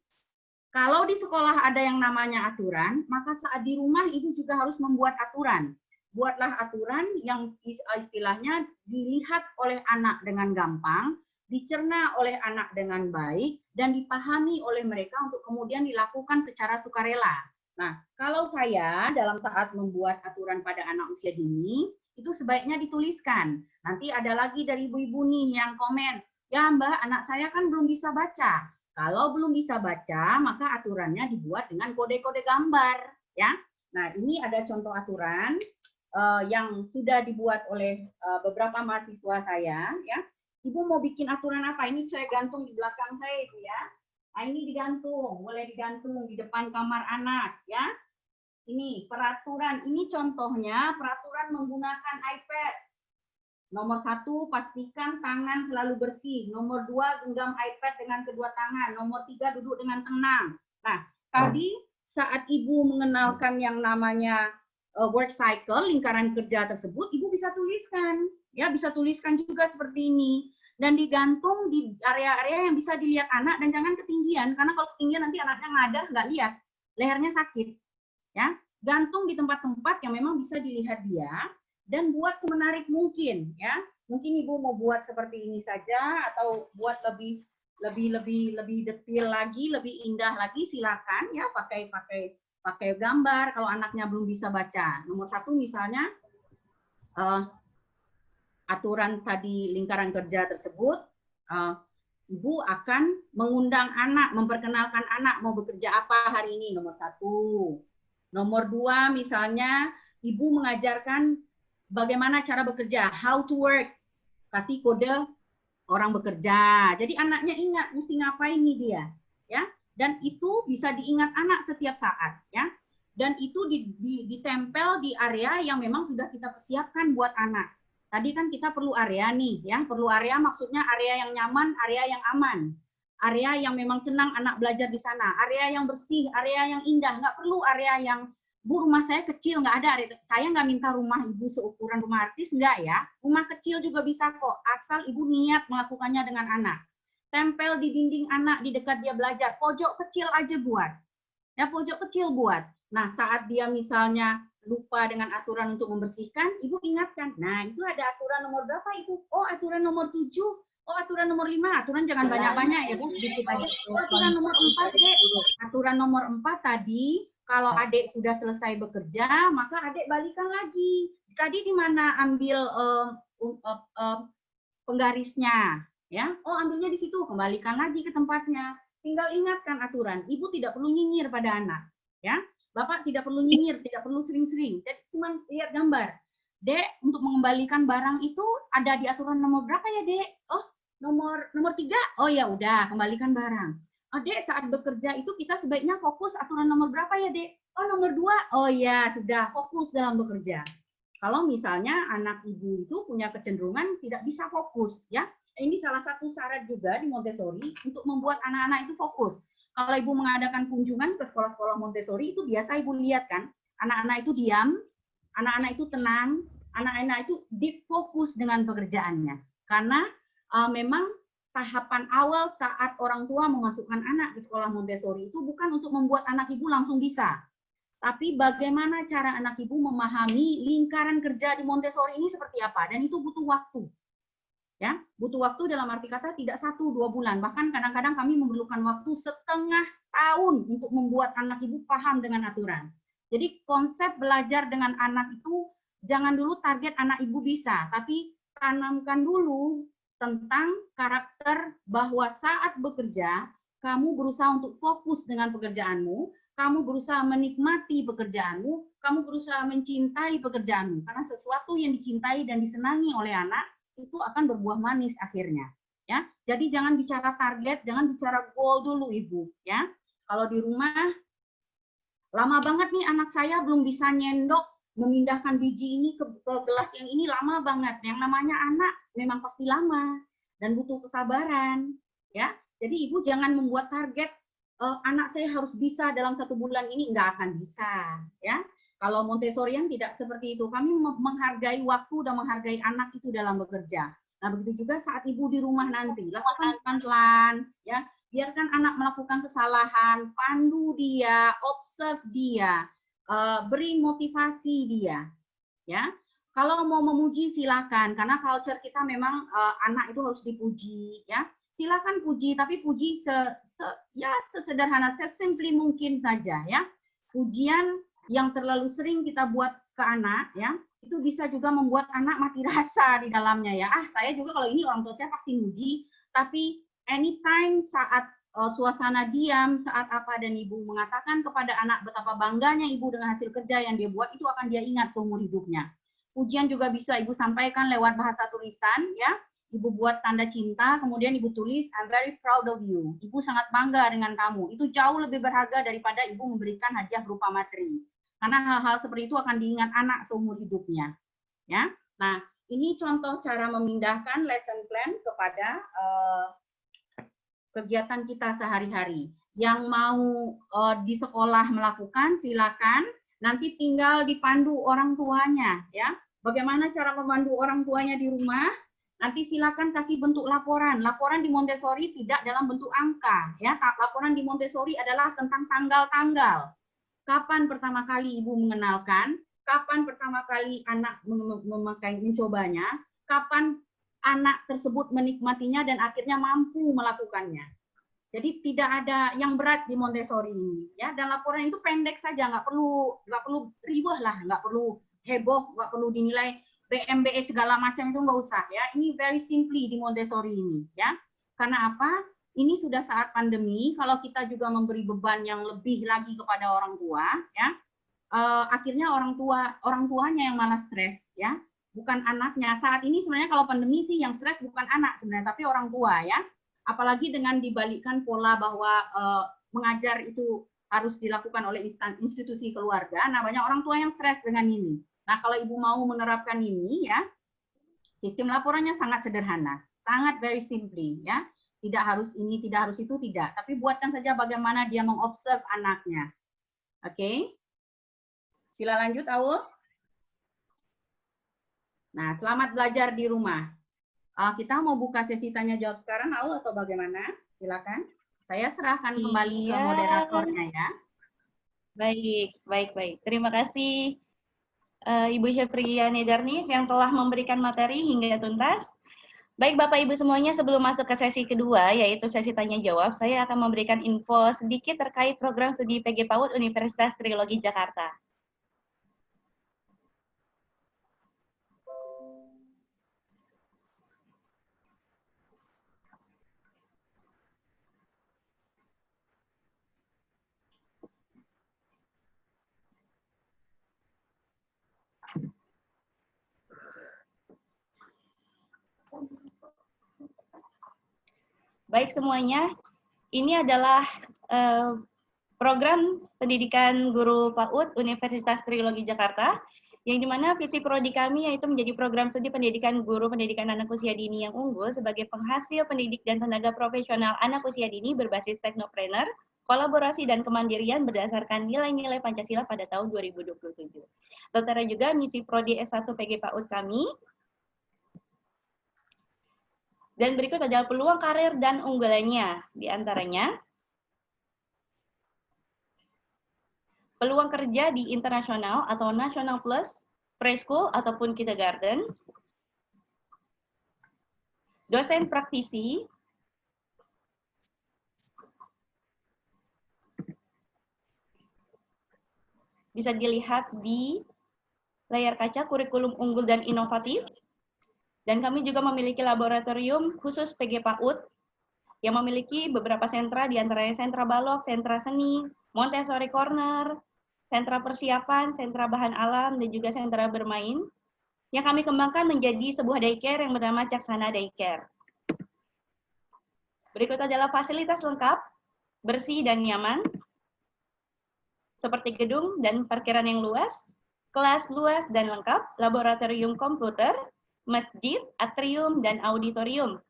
Kalau di sekolah ada yang namanya aturan, maka saat di rumah itu juga harus membuat aturan. Buatlah aturan yang istilahnya dilihat oleh anak dengan gampang, dicerna oleh anak dengan baik, dan dipahami oleh mereka untuk kemudian dilakukan secara sukarela. Nah, kalau saya dalam saat membuat aturan pada anak usia dini, itu sebaiknya dituliskan. Nanti ada lagi dari ibu-ibu nih yang komen, ya Mbak, anak saya kan belum bisa baca. Kalau belum bisa baca, maka aturannya dibuat dengan kode-kode gambar. Ya. Nah, ini ada contoh aturan yang sudah dibuat oleh beberapa mahasiswa saya. Ya. Ibu mau bikin aturan apa? Ini saya gantung di belakang saya, Ibu ya. Nah, ini digantung, boleh digantung di depan kamar anak. Ya. Ini peraturan, ini contohnya peraturan menggunakan iPad. Nomor 1, pastikan tangan selalu bersih. Nomor 2, genggam iPad dengan kedua tangan. Nomor 3, duduk dengan tenang. Nah, tadi saat Ibu mengenalkan yang namanya work cycle, lingkaran kerja tersebut, Ibu bisa tuliskan. Ya, bisa tuliskan juga seperti ini. Dan digantung di area-area yang bisa dilihat anak, dan jangan ketinggian. Karena kalau ketinggian nanti anaknya ngadah, nggak lihat. Lehernya sakit. Ya, gantung di tempat-tempat yang memang bisa dilihat dia, dan buat semenarik mungkin. Ya, mungkin Ibu mau buat seperti ini saja, atau buat lebih detail lagi, lebih indah lagi, silakan ya pakai gambar kalau anaknya belum bisa baca. Nomor 1 misalnya aturan tadi lingkaran kerja tersebut, Ibu akan mengundang anak, memperkenalkan anak mau bekerja apa hari ini, nomor 1. Nomor 2 misalnya Ibu mengajarkan bagaimana cara bekerja, how to work, kasih kode orang bekerja. Jadi anaknya ingat mesti ngapain nih dia, ya. Dan itu bisa diingat anak setiap saat, ya. Dan itu ditempel di area yang memang sudah kita persiapkan buat anak. Tadi kan kita perlu area nih, ya. Perlu area maksudnya area yang nyaman, area yang aman. Area yang memang senang anak belajar di sana, area yang bersih, area yang indah. Nggak perlu area yang, Bu, rumah saya kecil, nggak ada. Saya nggak minta rumah Ibu seukuran rumah artis, nggak ya. Rumah kecil juga bisa kok, asal Ibu niat melakukannya dengan anak. Tempel di dinding anak di dekat dia belajar, pojok kecil aja buat. Ya, pojok kecil buat. Nah, saat dia misalnya lupa dengan aturan untuk membersihkan, Ibu ingatkan. Nah, itu ada aturan nomor berapa itu? Oh, aturan nomor 7. Oh, aturan nomor 5, aturan jangan banyak-banyak ya Bu, sedikit aja. Aturan nomor 4, Dek. Aturan nomor 4 tadi, kalau adik sudah selesai bekerja, maka adik balikan lagi. Tadi di mana ambil penggarisnya, ya? Oh, ambilnya di situ, kembalikan lagi ke tempatnya. Tinggal ingatkan aturan. Ibu tidak perlu nyinyir pada anak, ya. Bapak tidak perlu nyinyir, tidak perlu sering-sering. Jadi cuma lihat gambar. Dek, untuk mengembalikan barang itu ada di aturan nomor berapa ya, Dek? Oh, nomor 3. Oh ya udah, kembalikan barang. Dek, saat bekerja itu kita sebaiknya fokus aturan nomor berapa ya, Dek? Oh, nomor 2. Oh ya, sudah fokus dalam bekerja. Kalau misalnya anak Ibu itu punya kecenderungan tidak bisa fokus, ya. Ini salah satu syarat juga di Montessori untuk membuat anak-anak itu fokus. Kalau Ibu mengadakan kunjungan ke sekolah-sekolah Montessori, itu biasa Ibu lihat kan, anak-anak itu diam, anak-anak itu tenang, anak-anak itu deep fokus dengan pekerjaannya. Karena memang tahapan awal saat orang tua memasukkan anak ke sekolah Montessori itu bukan untuk membuat anak Ibu langsung bisa, tapi bagaimana cara anak Ibu memahami lingkaran kerja di Montessori ini seperti apa, dan itu butuh waktu. Ya, butuh waktu dalam arti kata tidak 1-2 bulan, bahkan kadang-kadang kami memerlukan waktu setengah tahun untuk membuat anak Ibu paham dengan aturan. Jadi konsep belajar dengan anak itu jangan dulu target anak Ibu bisa, tapi tanamkan dulu tentang karakter bahwa saat bekerja, kamu berusaha untuk fokus dengan pekerjaanmu, kamu berusaha menikmati pekerjaanmu, kamu berusaha mencintai pekerjaanmu. Karena sesuatu yang dicintai dan disenangi oleh anak, itu akan berbuah manis akhirnya. Ya, jadi jangan bicara target, jangan bicara goal dulu Ibu. Ya, kalau di rumah lama banget nih anak saya belum bisa nyendok memindahkan biji ini ke gelas yang ini, lama banget. Yang namanya anak memang pasti lama dan butuh kesabaran. Ya, jadi Ibu jangan membuat target anak saya harus bisa dalam 1 bulan ini, nggak akan bisa. Ya, kalau Montessorian tidak seperti itu. Kami menghargai waktu dan menghargai anak itu dalam bekerja. Nah, begitu juga saat Ibu di rumah nanti, lakukan pelan-pelan, ya. Biarkan anak melakukan kesalahan, pandu dia, observe dia, beri motivasi dia, ya. Kalau mau memuji silakan, karena culture kita memang anak itu harus dipuji, ya. Silakan puji, tapi puji sesederhana, sesimply mungkin saja, ya. Pujian yang terlalu sering kita buat ke anak, ya, itu bisa juga membuat anak mati rasa di dalamnya, ya. Saya juga kalau ini orang tua saya pasti muji, tapi anytime saat suasana diam, saat apa dan Ibu mengatakan kepada anak betapa bangganya Ibu dengan hasil kerja yang dia buat, itu akan dia ingat seumur hidupnya. Pujian juga bisa Ibu sampaikan lewat bahasa tulisan, ya. Ibu buat tanda cinta, kemudian Ibu tulis, I'm very proud of you. Ibu sangat bangga dengan kamu. Itu jauh lebih berharga daripada Ibu memberikan hadiah berupa materi. Karena hal-hal seperti itu akan diingat anak seumur hidupnya. Ya, nah ini contoh cara memindahkan lesson plan kepada kegiatan kita sehari-hari. Yang mau di sekolah melakukan, silakan. Nanti tinggal dipandu orang tuanya. Ya, bagaimana cara memandu orang tuanya di rumah? Nanti silakan kasih bentuk laporan. Laporan di Montessori tidak dalam bentuk angka. Ya, laporan di Montessori adalah tentang tanggal-tanggal. Kapan pertama kali Ibu mengenalkan, kapan pertama kali anak mencobanya, kapan anak tersebut menikmatinya dan akhirnya mampu melakukannya. Jadi tidak ada yang berat di Montessori ini, ya. Dan laporan itu pendek saja, nggak perlu riweh lah, nggak perlu heboh, nggak perlu dinilai BMBE segala macam, itu nggak usah, ya. Ini very simply di Montessori ini, ya. Karena apa? Ini sudah saat pandemi, kalau kita juga memberi beban yang lebih lagi kepada orang tua, ya, akhirnya orang tuanya yang malah stres, ya, bukan anaknya. Saat ini sebenarnya kalau pandemi sih yang stres bukan anak sebenarnya, tapi orang tua, ya. Apalagi dengan dibalikkan pola bahwa mengajar itu harus dilakukan oleh institusi keluarga. Nah, banyak orang tua yang stres dengan ini. Nah, kalau Ibu mau menerapkan ini, ya, sistem laporannya sangat sederhana, sangat very simply, ya. Tidak harus ini, tidak harus itu, tidak. Tapi buatkan saja bagaimana dia mengobserv anaknya. Oke? Sila lanjut, Aul. Nah, selamat belajar di rumah. Kita mau buka sesi tanya jawab sekarang, Aul, atau bagaimana? Silakan. Saya serahkan kembali ke moderatornya, ya. Baik. Terima kasih Ibu Syafriya Nedarnis yang telah memberikan materi hingga tuntas. Baik Bapak Ibu semuanya, sebelum masuk ke sesi kedua, yaitu sesi tanya jawab, saya akan memberikan info sedikit terkait program studi PG PAUD Universitas Trilogi Jakarta. Baik semuanya, ini adalah program pendidikan guru PAUD Universitas Trilogi Jakarta, yang dimana visi prodi kami yaitu menjadi program studi pendidikan guru pendidikan anak usia dini yang unggul sebagai penghasil pendidik dan tenaga profesional anak usia dini berbasis teknopreneur, kolaborasi dan kemandirian berdasarkan nilai-nilai Pancasila pada tahun 2027. Tertera juga misi prodi S1 PG PAUD kami. Dan berikut adalah peluang karir dan unggulannya. Di antaranya, peluang kerja di internasional atau national plus, preschool ataupun kindergarten, dosen praktisi, bisa dilihat di layar kaca kurikulum unggul dan inovatif. Dan kami juga memiliki laboratorium khusus PG PAUD yang memiliki beberapa sentra, di antaranya sentra balok, sentra seni, Montessori Corner, sentra persiapan, sentra bahan alam, dan juga sentra bermain, yang kami kembangkan menjadi sebuah daycare yang bernama Caksana Daycare. Berikut adalah fasilitas lengkap, bersih dan nyaman, seperti gedung dan parkiran yang luas, kelas luas dan lengkap, laboratorium komputer, masjid, atrium, dan auditorium.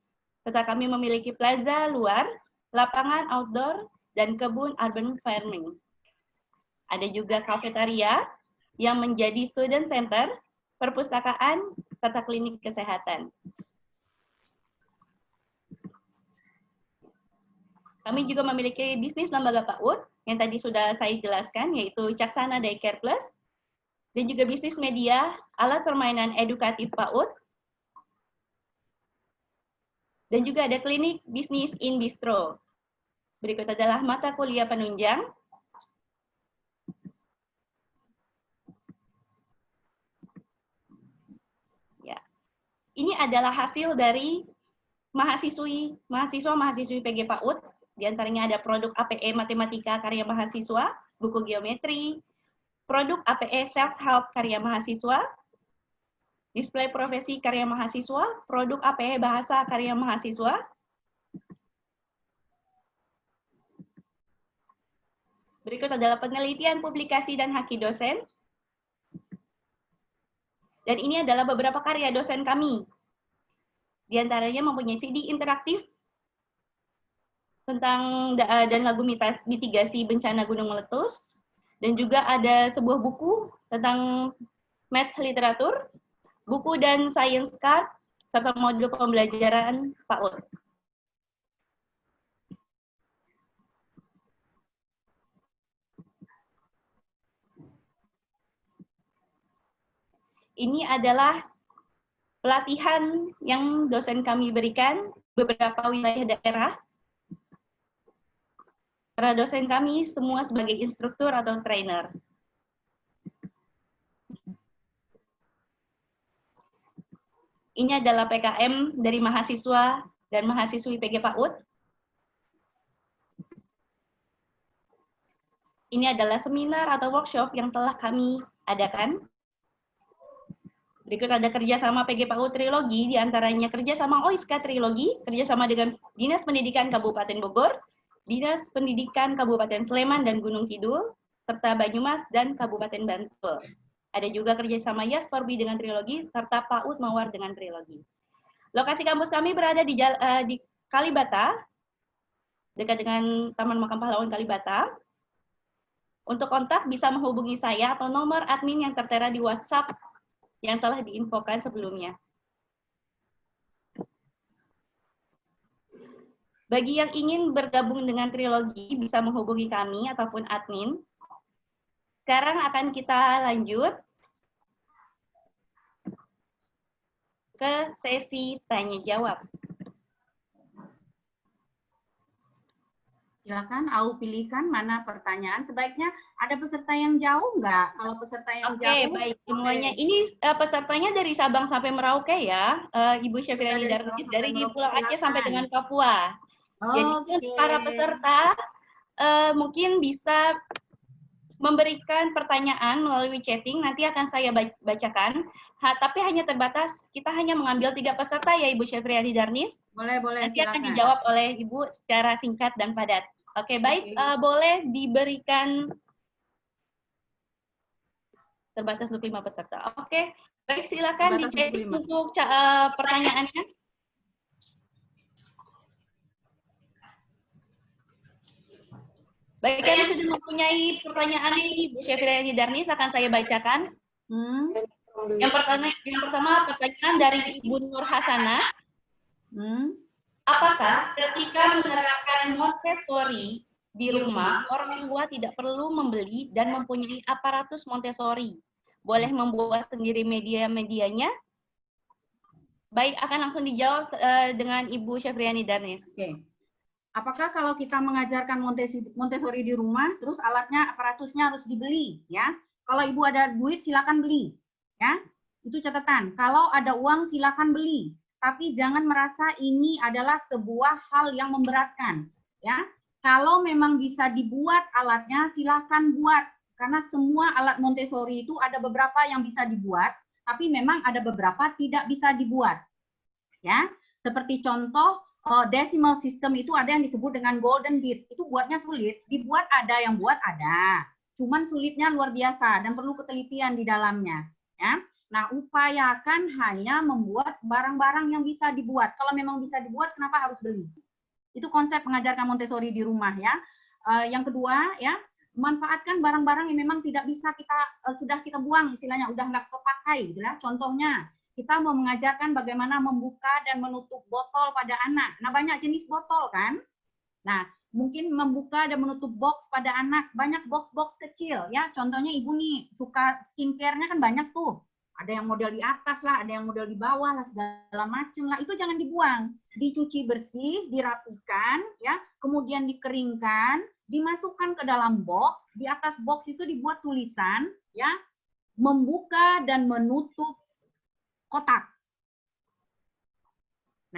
Serta kami memiliki plaza luar, lapangan outdoor, dan kebun urban farming. Ada juga kafetaria yang menjadi student center, perpustakaan, serta klinik kesehatan. Kami juga memiliki bisnis lembaga PAUD yang tadi sudah saya jelaskan, yaitu Caksana Daycare Plus, dan juga bisnis media, alat permainan edukatif PAUD, dan juga ada klinik bisnis in bistro. Berikut adalah mata kuliah penunjang. Ya. Ini adalah hasil dari mahasiswa-mahasiswi PG PAUD. Di antaranya ada produk APE Matematika karya mahasiswa, buku geometri, produk APE Self-Help karya mahasiswa, display profesi karya mahasiswa, produk APE Bahasa karya mahasiswa, berikut adalah penelitian, publikasi, dan haki dosen. Dan ini adalah beberapa karya dosen kami. Di antaranya mempunyai CD interaktif tentang dan lagu mitigasi bencana gunung meletus, dan juga ada sebuah buku tentang math literatur, buku dan science card, serta modul pembelajaran PAUD. Ini adalah pelatihan yang dosen kami berikan beberapa wilayah daerah. Para dosen kami semua sebagai instruktur atau trainer. Ini adalah PKM dari mahasiswa dan mahasiswi PG PAUD. Ini adalah seminar atau workshop yang telah kami adakan. Berikut ada kerjasama PG PAUD Trilogi, diantaranya kerjasama OISKA Trilogi, kerjasama dengan Dinas Pendidikan Kabupaten Bogor, Dinas Pendidikan Kabupaten Sleman dan Gunung Kidul, serta Banyumas dan Kabupaten Bantul. Ada juga kerjasama Yas Porbi dengan Trilogi, serta PAUD Mawar dengan Trilogi. Lokasi kampus kami berada di Kalibata, dekat dengan Taman Makam Pahlawan Kalibata. Untuk kontak bisa menghubungi saya atau nomor admin yang tertera di WhatsApp yang telah diinfokan sebelumnya. Bagi yang ingin bergabung dengan Trilogi, bisa menghubungi kami ataupun admin. Sekarang akan kita lanjut ke sesi tanya-jawab. Silakan, Au pilihkan mana pertanyaan. Sebaiknya ada peserta yang jauh nggak? Kalau peserta yang jauh. Oke, baik semuanya. Ini pesertanya dari Sabang sampai Merauke ya, Ibu Syafirani Darnis, dari di Pulau Aceh sampai dengan Papua. Jadi untuk para peserta mungkin bisa memberikan pertanyaan melalui chatting, nanti akan saya bacakan. Tapi hanya terbatas, kita hanya mengambil 3 peserta ya Ibu Syafirani Darnis. Boleh, Nanti silakan. akan dijawab oleh Ibu secara singkat dan padat. Oke, baik. Boleh diberikan terbatas untuk 5 peserta. Oke, baik silakan dicek untuk pertanyaannya. Baik, kami sudah mempunyai pertanyaan ini, Bu Syafirani Darnis, akan saya bacakan. Yang pertama pertanyaan dari Ibu Nur Hasanah. Apakah ketika menerapkan Montessori di rumah, orang tua tidak perlu membeli dan mempunyai aparatus Montessori? Boleh membuat sendiri media-medianya? Baik, akan langsung dijawab dengan Ibu Syafirani Darnis. Oke. Apakah kalau kita mengajarkan Montessori di rumah, terus alatnya, aparatusnya harus dibeli, ya? Kalau Ibu ada duit, silakan beli, ya? Itu catatan. Kalau ada uang, silakan beli. Tapi jangan merasa ini adalah sebuah hal yang memberatkan, ya. Kalau memang bisa dibuat alatnya, silakan buat. Karena semua alat Montessori itu ada beberapa yang bisa dibuat, tapi memang ada beberapa tidak bisa dibuat. Ya, seperti contoh decimal system itu ada yang disebut dengan golden bit. Itu buatnya sulit, dibuat ada, yang buat ada. Cuman sulitnya luar biasa dan perlu ketelitian di dalamnya. Ya. Nah, upayakan hanya membuat barang-barang yang bisa dibuat. Kalau memang bisa dibuat, kenapa harus beli? Itu konsep mengajarkan Montessori di rumah ya. Yang kedua ya, manfaatkan barang-barang yang memang tidak bisa kita sudah kita buang, istilahnya udah nggak kepakai gitu ya. Contohnya, kita mau mengajarkan bagaimana membuka dan menutup botol pada anak. Nah, banyak jenis botol kan? Nah, mungkin membuka dan menutup box pada anak, banyak box-box kecil ya. Contohnya ibu nih suka skincare-nya kan banyak tuh. Ada yang model di atas lah, ada yang model di bawah lah, segala macem lah. Itu jangan dibuang. Dicuci bersih, dirapikan, ya, kemudian dikeringkan, dimasukkan ke dalam box. Di atas box itu dibuat tulisan, ya, membuka dan menutup kotak.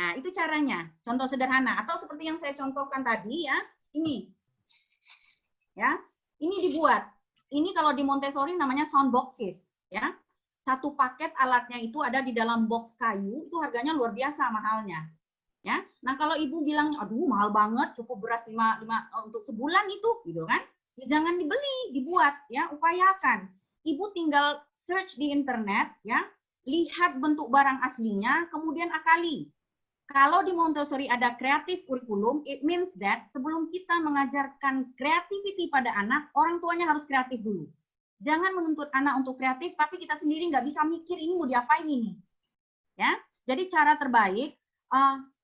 Nah, itu caranya. Contoh sederhana. Atau seperti yang saya contohkan tadi, ya, ini. Ya, ini dibuat. Ini kalau di Montessori namanya sound boxes, ya. Satu paket alatnya itu ada di dalam box kayu, itu harganya luar biasa mahalnya. Ya. Nah, kalau ibu bilang, aduh mahal banget, cukup beras 5 untuk sebulan itu, gitu kan? Ya, jangan dibeli, dibuat, ya, upayakan. Ibu tinggal search di internet, ya, lihat bentuk barang aslinya, kemudian akali. Kalau di Montessori ada kreatif kurikulum, it means that sebelum kita mengajarkan creativity pada anak, orang tuanya harus kreatif dulu. Jangan menuntut anak untuk kreatif, tapi kita sendiri nggak bisa mikir ini mau diapain ini. Ya, jadi cara terbaik,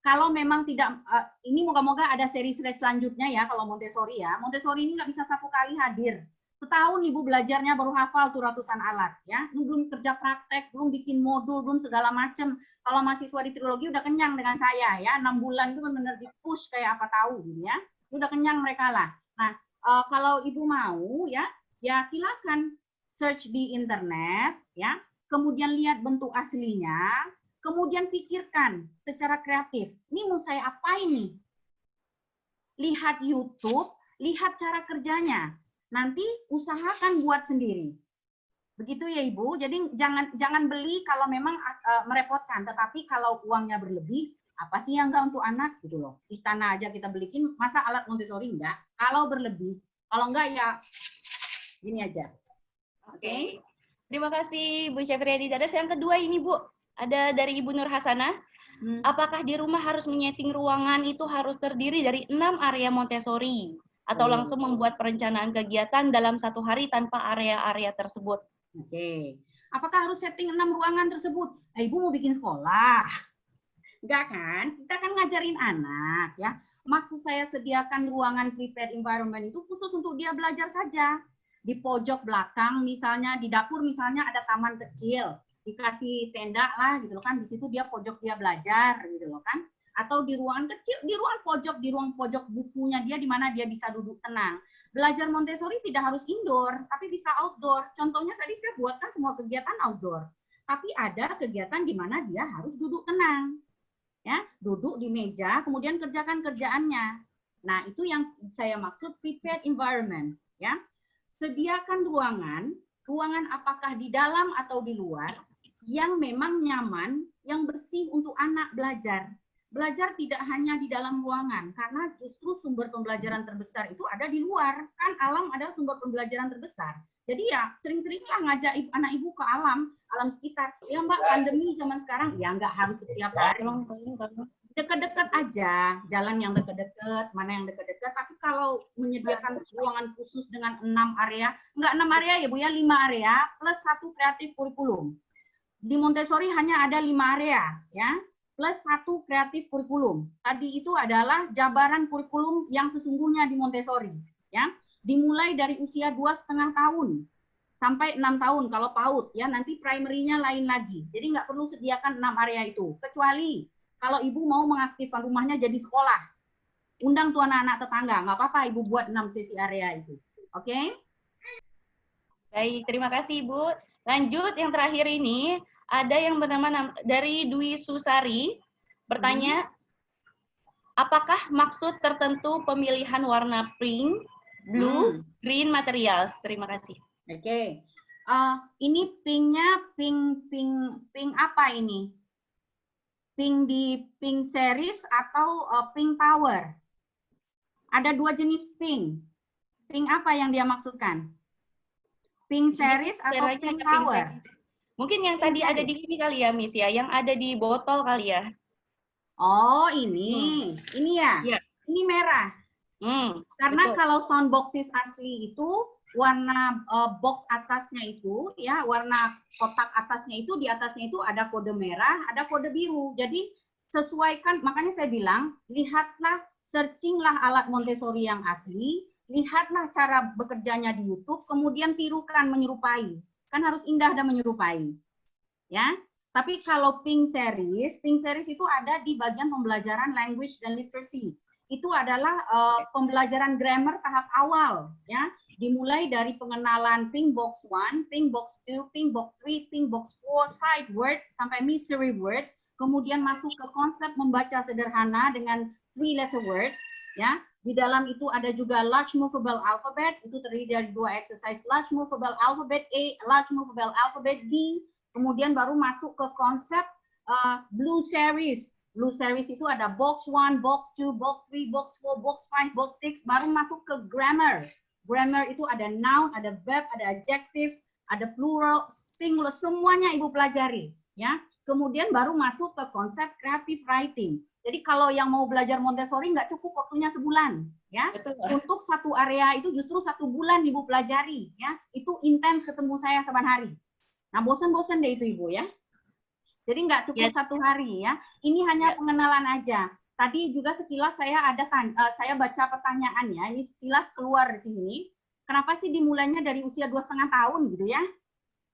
kalau memang tidak, ini moga-moga ada seri selanjutnya ya kalau Montessori ya. Montessori ini nggak bisa satu kali hadir. Setahun ibu belajarnya baru hafal tuh ratusan alat. Ya, ini belum kerja praktek, belum bikin modul, belum segala macem. Kalau mahasiswa di trilogi udah kenyang dengan saya ya. 6 bulan itu benar-benar di-push kayak apa tahu gitu ya. Udah kenyang mereka lah. Nah, kalau ibu mau ya, ya silakan search di internet ya, kemudian lihat bentuk aslinya, kemudian pikirkan secara kreatif. Ini mau saya apain nih? Lihat YouTube, lihat cara kerjanya. Nanti usahakan buat sendiri. Begitu ya Ibu. Jadi jangan beli kalau memang merepotkan, tetapi kalau uangnya berlebih, apa sih yang enggak untuk anak gitu loh. Istana aja kita beliin, masa alat Montessori enggak? Kalau berlebih, kalau enggak ya gini aja. Oke. Terima kasih Bu Syafriadi. Terus yang kedua ini Bu, ada dari Ibu Nur Hasanah. Apakah di rumah harus menyeting ruangan itu harus terdiri dari 6 area Montessori? Atau langsung membuat perencanaan kegiatan dalam satu hari tanpa area-area tersebut? Oke. Apakah harus setting 6 ruangan tersebut? Ibu mau bikin sekolah? Enggak kan? Kita kan ngajarin anak ya. Maksud saya sediakan ruangan prepared environment itu khusus untuk dia belajar saja. Di pojok belakang misalnya, di dapur misalnya ada taman kecil, dikasih tenda lah gitu loh kan, di situ dia pojok dia belajar gitu loh kan, atau di ruangan kecil, di ruang pojok bukunya dia di mana dia bisa duduk tenang. Belajar Montessori tidak harus indoor, tapi bisa outdoor. Contohnya tadi saya buatkan semua kegiatan outdoor, tapi ada kegiatan di mana dia harus duduk tenang, ya, duduk di meja, kemudian kerjakan kerjaannya. Nah itu yang saya maksud prepared environment, ya. Sediakan ruangan apakah di dalam atau di luar, yang memang nyaman, yang bersih untuk anak belajar. Belajar tidak hanya di dalam ruangan, karena justru sumber pembelajaran terbesar itu ada di luar. Kan alam adalah sumber pembelajaran terbesar. Jadi ya sering-seringlah ngajak anak ibu ke alam sekitar. Ya Mbak, pandemi zaman sekarang, ya nggak harus setiap hari. Dekat-dekat aja, jalan yang dekat-dekat, mana yang dekat-dekat. Tapi kalau menyediakan ruangan khusus dengan 6 area, enggak 6 area ya Bu ya, 5 area plus 1 kreatif kurikulum. Di Montessori hanya ada 5 area ya, plus 1 kreatif kurikulum. Tadi itu adalah jabaran kurikulum yang sesungguhnya di Montessori ya. Dimulai dari usia 2,5 tahun sampai 6 tahun kalau PAUD ya, nanti primary-nya lain lagi. Jadi nggak perlu sediakan 6 area itu, kecuali kalau ibu mau mengaktifkan rumahnya jadi sekolah, undang tuh anak-anak tetangga, nggak apa-apa ibu buat 6 sesi area itu. Oke? Baik, terima kasih Ibu. Lanjut yang terakhir ini, ada yang bernama dari Dwi Susari, bertanya, apakah maksud tertentu pemilihan warna pink, blue, green materials? Terima kasih. Oke. Ini pinknya pink apa ini? Pink di pink series atau pink power? Ada dua jenis pink. Pink apa yang dia maksudkan? Pink series atau Caranya pink ada power? series. Mungkin yang tadi ada di ini kali ya, Miss ya, yang ada di botol kali ya. Oh, ini. Ini ya? Iya. Ini merah. Karena Betul. kalau soundboxes asli itu warna box atasnya itu ya, warna kotak atasnya itu, di atasnya itu ada kode merah, ada kode biru. Jadi sesuaikan, makanya saya bilang lihatlah, searchinglah alat Montessori yang asli, lihatlah cara bekerjanya di YouTube, kemudian tirukan menyerupai. Kan harus indah dan menyerupai. Ya. Tapi kalau pink series itu ada di bagian pembelajaran language dan literacy. Itu adalah pembelajaran grammar tahap awal, ya. Dimulai dari pengenalan pink box 1, pink box 2, pink box 3, pink box 4, sight word sampai mystery word, kemudian masuk ke konsep membaca sederhana dengan 3-letter word, ya. Di dalam itu ada juga large movable alphabet, itu terdiri dari 2 exercise, large movable alphabet A, large movable alphabet B, kemudian baru masuk ke konsep blue series. Blue series itu ada box 1, box 2, box 3, box 4, box 5, box 6, baru masuk ke grammar. Grammar itu ada noun, ada verb, ada adjective, ada plural, singular, semuanya Ibu pelajari, ya. Kemudian baru masuk ke konsep creative writing. Jadi kalau yang mau belajar Montessori nggak cukup waktunya sebulan, ya. Betul. Untuk satu area itu justru 1 bulan Ibu pelajari, ya. Itu intens ketemu saya saban hari. Nah, bosan-bosan deh itu Ibu, ya. Jadi nggak cukup 1 hari, ya. Ini hanya pengenalan aja. Tadi juga sekilas saya saya baca pertanyaannya, ini sekilas keluar di sini. Kenapa sih dimulainya dari usia 2,5 tahun gitu ya?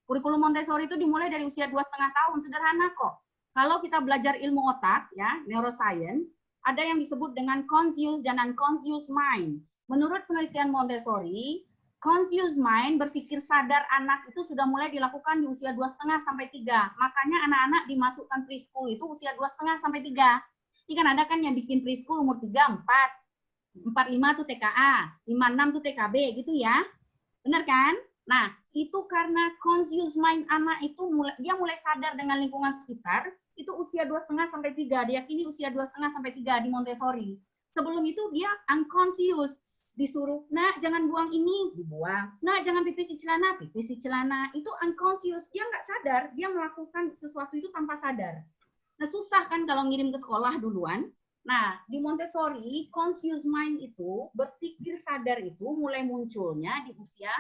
Kurikulum Montessori itu dimulai dari usia 2,5 tahun, sederhana kok. Kalau kita belajar ilmu otak, ya, neuroscience, ada yang disebut dengan conscious dan unconscious mind. Menurut penelitian Montessori, conscious mind, berpikir sadar anak itu sudah mulai dilakukan di usia 2,5 sampai 3. Makanya anak-anak dimasukkan preschool itu usia 2,5 sampai 3. Ini kan ada kan yang bikin preschool umur 3, 4. 4-5 tuh TKA, 5-6 tuh TKB gitu ya. Benar kan? Nah, itu karena conscious mind anak itu dia mulai sadar dengan lingkungan sekitar, itu usia 2,5 sampai 3. Diyakini usia 2,5 sampai 3 di Montessori. Sebelum itu dia unconscious. Disuruh, nak jangan buang ini, dibuang. Nak jangan pipis di celana, pipis di celana. Itu unconscious, dia nggak sadar, dia melakukan sesuatu itu tanpa sadar. Nah, susah kan kalau ngirim ke sekolah duluan. Nah, di Montessori, conscious mind itu, berpikir sadar itu mulai munculnya di usia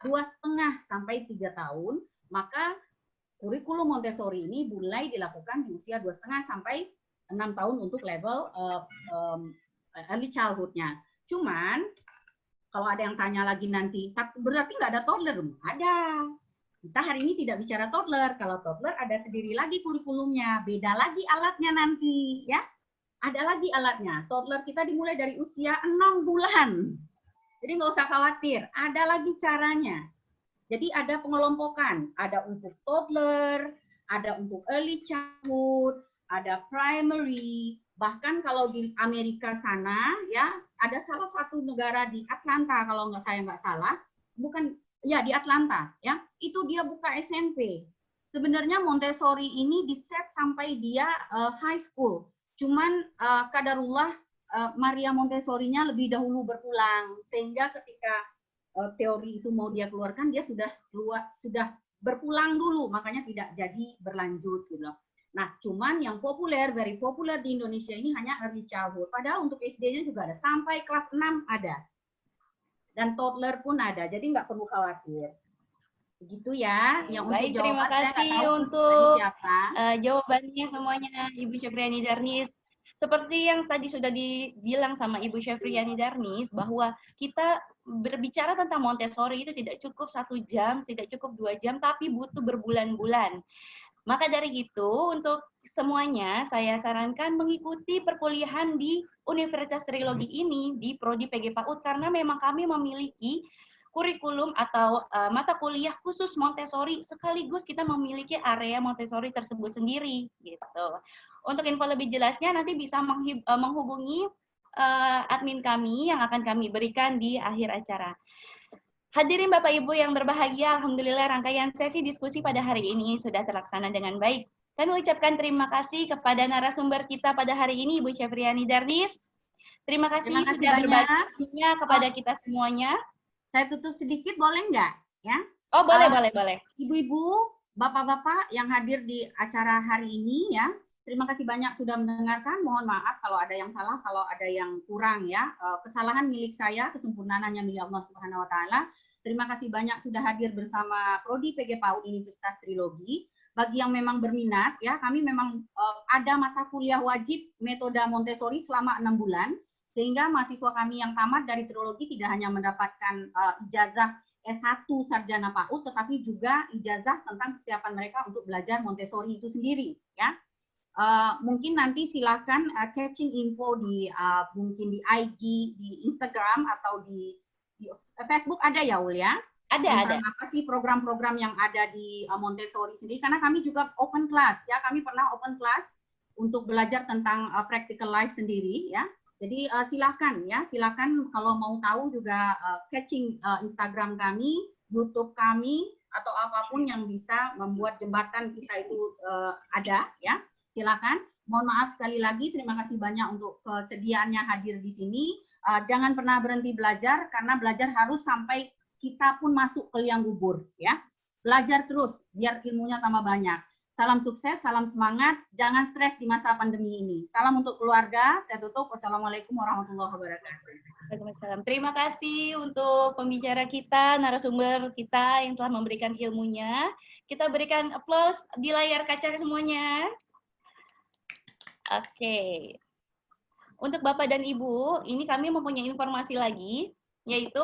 2,5 sampai 3 tahun, maka kurikulum Montessori ini mulai dilakukan di usia 2,5 sampai 6 tahun untuk level early childhood-nya. Cuman, kalau ada yang tanya lagi nanti, berarti nggak ada toddler? Ada. Kita hari ini tidak bicara toddler. Kalau toddler ada sendiri lagi kurikulumnya. Beda lagi alatnya nanti, ya. Ada lagi alatnya. Toddler kita dimulai dari usia 6 bulan. Jadi nggak usah khawatir. Ada lagi caranya. Jadi ada pengelompokan. Ada untuk toddler, ada untuk early childhood, ada primary. Bahkan kalau di Amerika sana, ya, ada salah satu negara di Atlanta, kalau saya nggak salah, bukan, ya di Atlanta, ya, itu dia buka SMP. Sebenarnya Montessori ini diset sampai dia high school. Cuman kadarullah Maria Montessori-nya lebih dahulu berpulang, sehingga ketika teori itu mau dia keluarkan, dia sudah berpulang dulu, makanya tidak jadi berlanjut gitu loh. Nah, cuman yang populer, very populer di Indonesia ini hanya early childhood. Padahal untuk SD-nya juga ada, sampai kelas 6 ada. Dan toddler pun ada, jadi nggak perlu khawatir. Begitu ya. Yang Baik, untuk terima jawaban, kasih saya untuk siapa. jawabannya semuanya, Ibu Syafriani Darnis. Seperti yang tadi sudah dibilang sama Ibu Syafriani Darnis, bahwa kita berbicara tentang Montessori itu tidak cukup 1 jam, tidak cukup 2 jam, tapi butuh berbulan-bulan. Maka dari itu, untuk semuanya saya sarankan mengikuti perkuliahan di Universitas Trilogi ini, di Prodi PG PAUD, karena memang kami memiliki kurikulum atau mata kuliah khusus Montessori, sekaligus kita memiliki area Montessori tersebut sendiri. Gitu. Untuk info lebih jelasnya nanti bisa menghubungi admin kami yang akan kami berikan di akhir acara. Hadirin Bapak Ibu yang berbahagia, Alhamdulillah rangkaian sesi diskusi pada hari ini sudah terlaksana dengan baik. Kami ucapkan terima kasih kepada narasumber kita pada hari ini, Ibu Syafriani Darnis. Terima kasih sudah berbagi kepada kita semuanya. Saya tutup sedikit, boleh nggak? Ya. Oh, boleh. Ibu-ibu, bapak-bapak yang hadir di acara hari ini, ya, terima kasih banyak sudah mendengarkan. Mohon maaf kalau ada yang salah, kalau ada yang kurang, ya. Kesalahan milik saya, kesempurnaan hanya milik Allah Subhanahu Wa Taala. Terima kasih banyak sudah hadir bersama Prodi PG PAUD Universitas Trilogi. Bagi yang memang berminat, ya, kami memang ada mata kuliah wajib metode Montessori selama 6 bulan. Sehingga mahasiswa kami yang tamat dari Trilogi tidak hanya mendapatkan ijazah S1 Sarjana PAUD, tetapi juga ijazah tentang kesiapan mereka untuk belajar Montessori itu sendiri. Ya. Mungkin nanti silakan catching info di mungkin di IG, di Instagram, atau di Facebook ada ya, Ul, ya? Ada. Apa sih program-program yang ada di Montessori sendiri? Karena kami juga open class, ya. Kami pernah open class untuk belajar tentang practical life sendiri, ya. Jadi silakan kalau mau tahu juga catching Instagram kami, YouTube kami, atau apapun yang bisa membuat jembatan kita itu ada, ya. Silakan. Mohon maaf sekali lagi, terima kasih banyak untuk kesediaannya hadir di sini. Jangan pernah berhenti belajar, karena belajar harus sampai kita pun masuk ke liang kubur, ya. Belajar terus biar ilmunya tambah banyak. Salam sukses, salam semangat, jangan stres di masa pandemi ini. Salam untuk keluarga, saya tutup. Wassalamualaikum warahmatullahi wabarakatuh. Waalaikumsalam. Terima kasih untuk pembicara kita, narasumber kita yang telah memberikan ilmunya. Kita berikan aplaus di layar kaca semuanya. Oke. Untuk Bapak dan Ibu, ini kami mempunyai informasi lagi, yaitu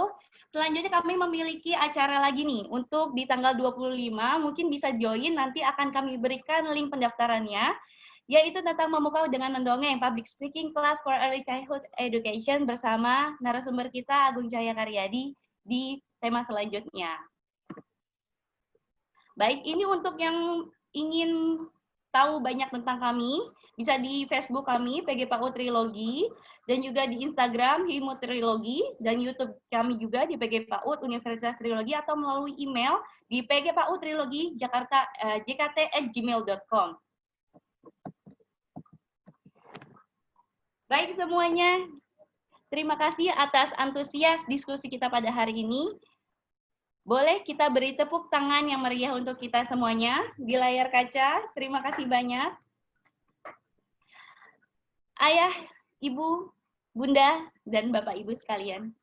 selanjutnya kami memiliki acara lagi nih, untuk di tanggal 25, mungkin bisa join, nanti akan kami berikan link pendaftarannya, yaitu tentang memukau dengan mendongeng, public speaking class for early childhood education bersama narasumber kita Agung Cahya Karyadi di tema selanjutnya. Baik, ini untuk yang ingin tahu banyak tentang kami, bisa di Facebook kami, PG PAUD Trilogi, dan juga di Instagram, Himo Trilogi, dan YouTube kami juga di PG PAUD Universitas Trilogi, atau melalui email di pgpaudtrilogi.jkt@gmail.com. Baik semuanya, terima kasih atas antusias diskusi kita pada hari ini. Boleh kita beri tepuk tangan yang meriah untuk kita semuanya di layar kaca. Terima kasih banyak. Ayah, Ibu, Bunda, dan Bapak Ibu sekalian.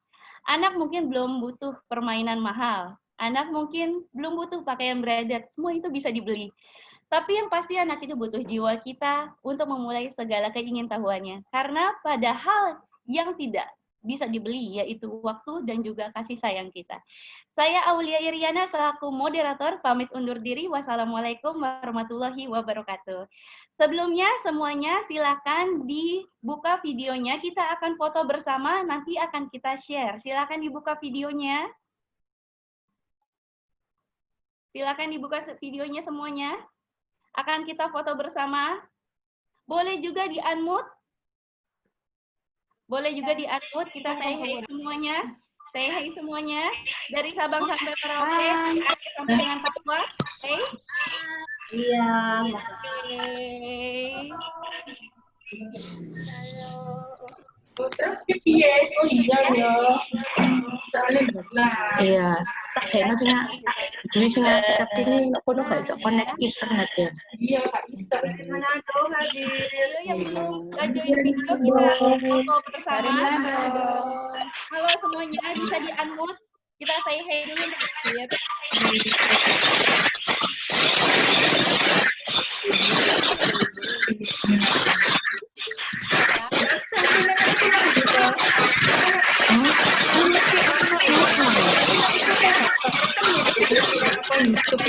Anak mungkin belum butuh permainan mahal. Anak mungkin belum butuh pakaian branded. Semua itu bisa dibeli. Tapi yang pasti anak itu butuh jiwa kita untuk memulai segala keingintahuannya. Karena pada hal yang tidak bisa dibeli, yaitu waktu dan juga kasih sayang kita. Saya Aulia Iriana selaku moderator, pamit undur diri. Wassalamualaikum warahmatullahi wabarakatuh. Sebelumnya semuanya silakan dibuka videonya, kita akan foto bersama, nanti akan kita share. Silakan dibuka videonya. Silakan dibuka videonya semuanya. Akan kita foto bersama. Boleh juga di-unmute. Boleh juga di-unmute, kita say hey semuanya. Say hey semuanya. Dari Sabang sampai Merauke, sampai dengan Papua. Hey. Iya. Hey. Terus piye? Oh iya ya. Iya, tak kayak maksudnya Indonesia tapi ini aku udah gak bisa connect internet ya. Iya, Kak bisa. Manado hadir. Ayo yang belum join video kita foto bersama. Halo semuanya, bisa di-unmute. Kita say hey dulu untuk hadir.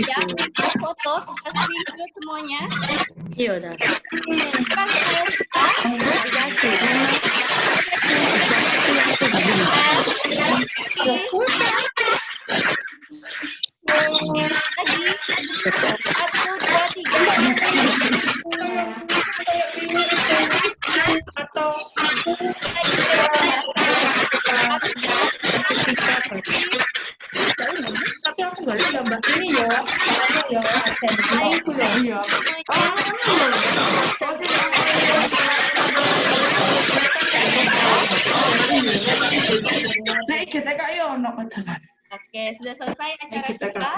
Ya, foto, kita screenshot semuanya. Iya dah. Kan saya lagi 1, 2, 3. Atau Nah, kita kayak ono padahal. Oke, sudah selesai acara Kita kita.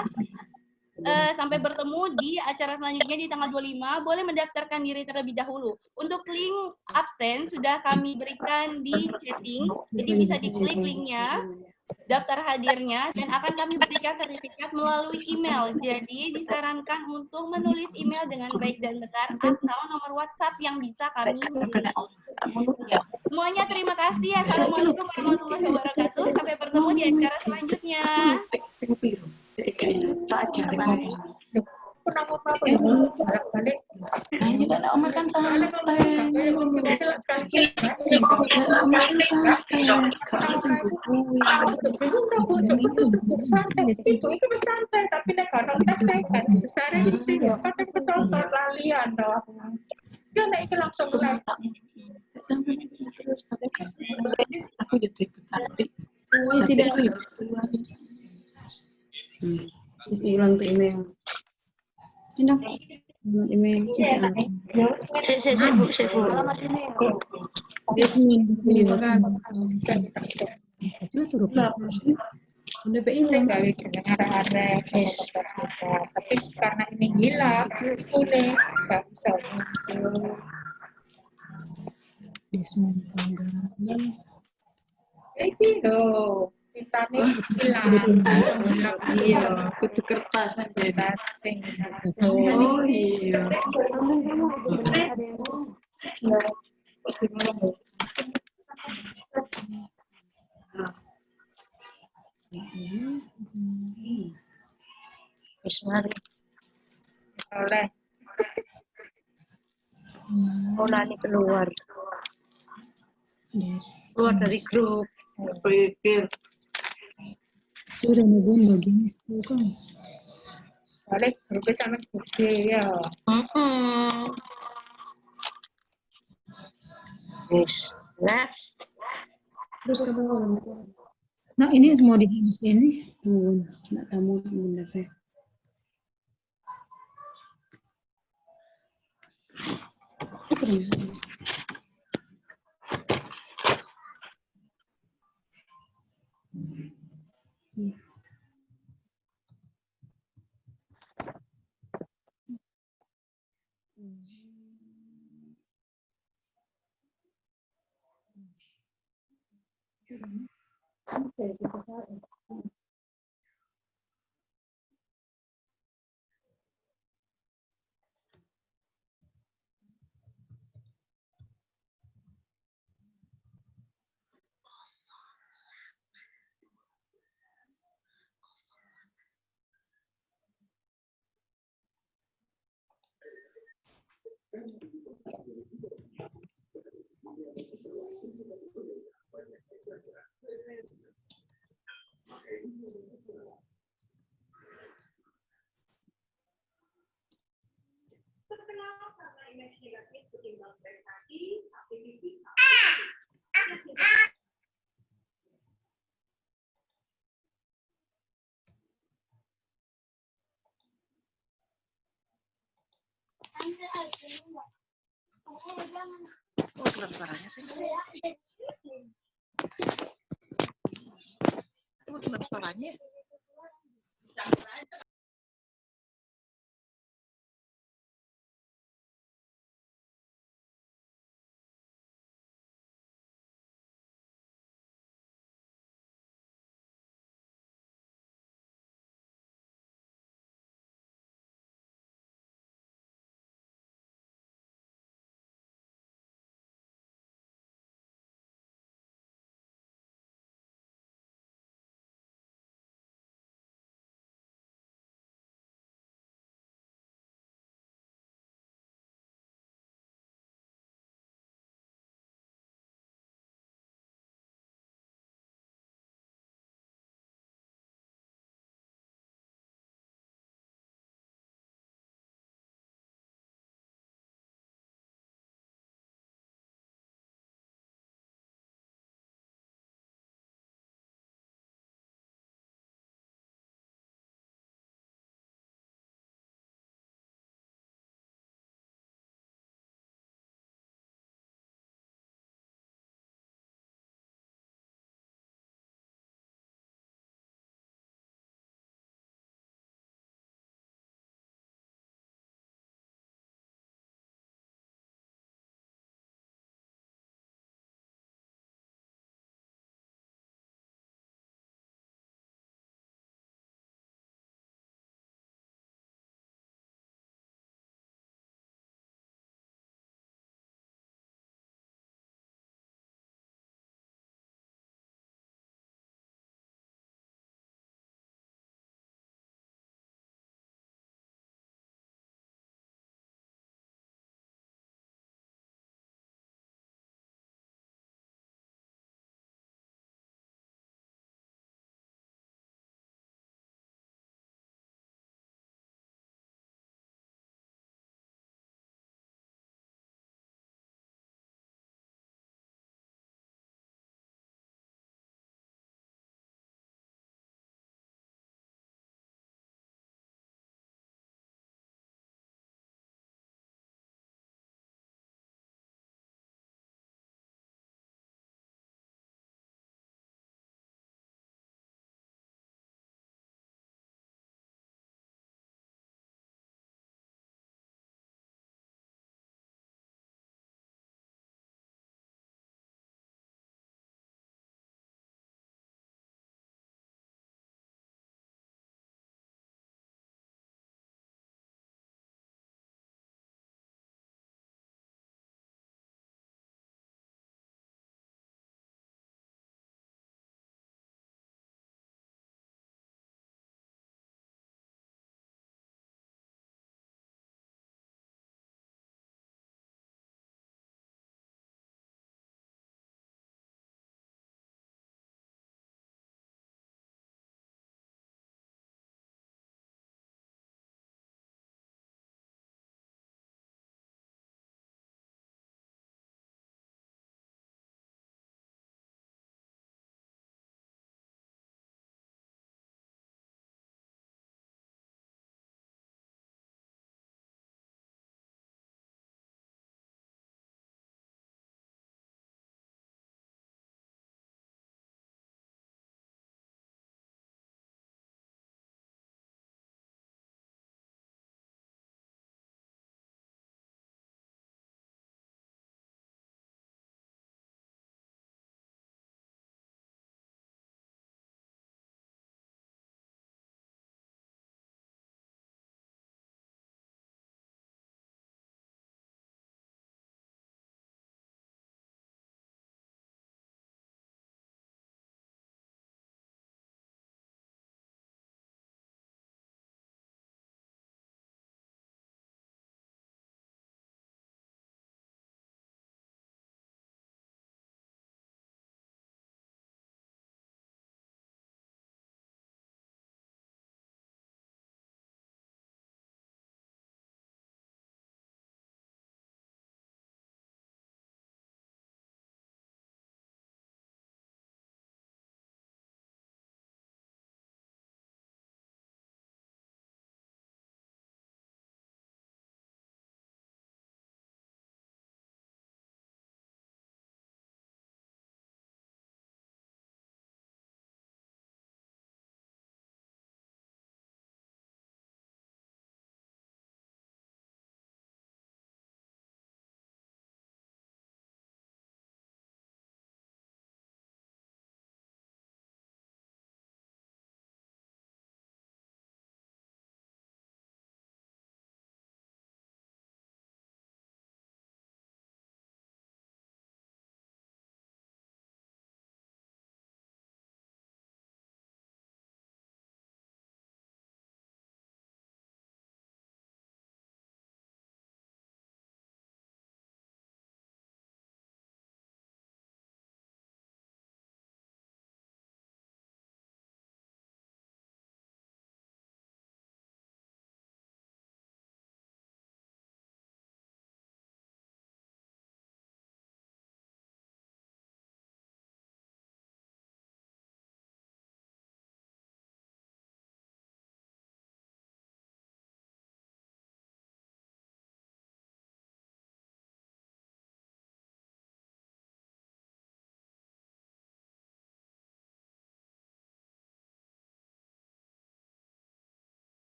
Sampai bertemu di acara selanjutnya di tanggal 25. Boleh mendaftarkan diri terlebih dahulu. Untuk link absen sudah kami berikan di chatting. Jadi bisa diklik linknya, daftar hadirnya, dan akan kami berikan sertifikat melalui email. Jadi disarankan untuk menulis email dengan baik dan benar atau nomor WhatsApp yang bisa kami miliki. Ya. Semuanya terima kasih. Assalamualaikum warahmatullahi wabarakatuh. Sampai bertemu di acara selanjutnya. Tak ajarin. Pernah apa ya? Balik-balik. Kayaknya kan Om kan santai. Sekali Kalau sembunyi. santai, itu santai, tapi nek kalau kita sehat, secara itu ya kan ketonton lalian toh. Ya nek iki langsung mulai. Aku jadi tadi. Isi dah. Isi ulang tuh email. Ini email. Sibuk. Dia sini makan. Cuma turun. Udah Ini dari dengan arah-arah tapi karena ini hilang, sulit nggak bisa muncul. Ini loh, kita nih hilang. Iya, kudu kertas aja. Oh iya. Wis mari. oleh Nani keluar. Keluar dari grup. Pikir. Sudah nungguin bagian itu kan. balik berbeda sama gede ya. Wis. Nah, Terus kamu nah ini semua di sini. Nggak tamu bunda teh. suaranya.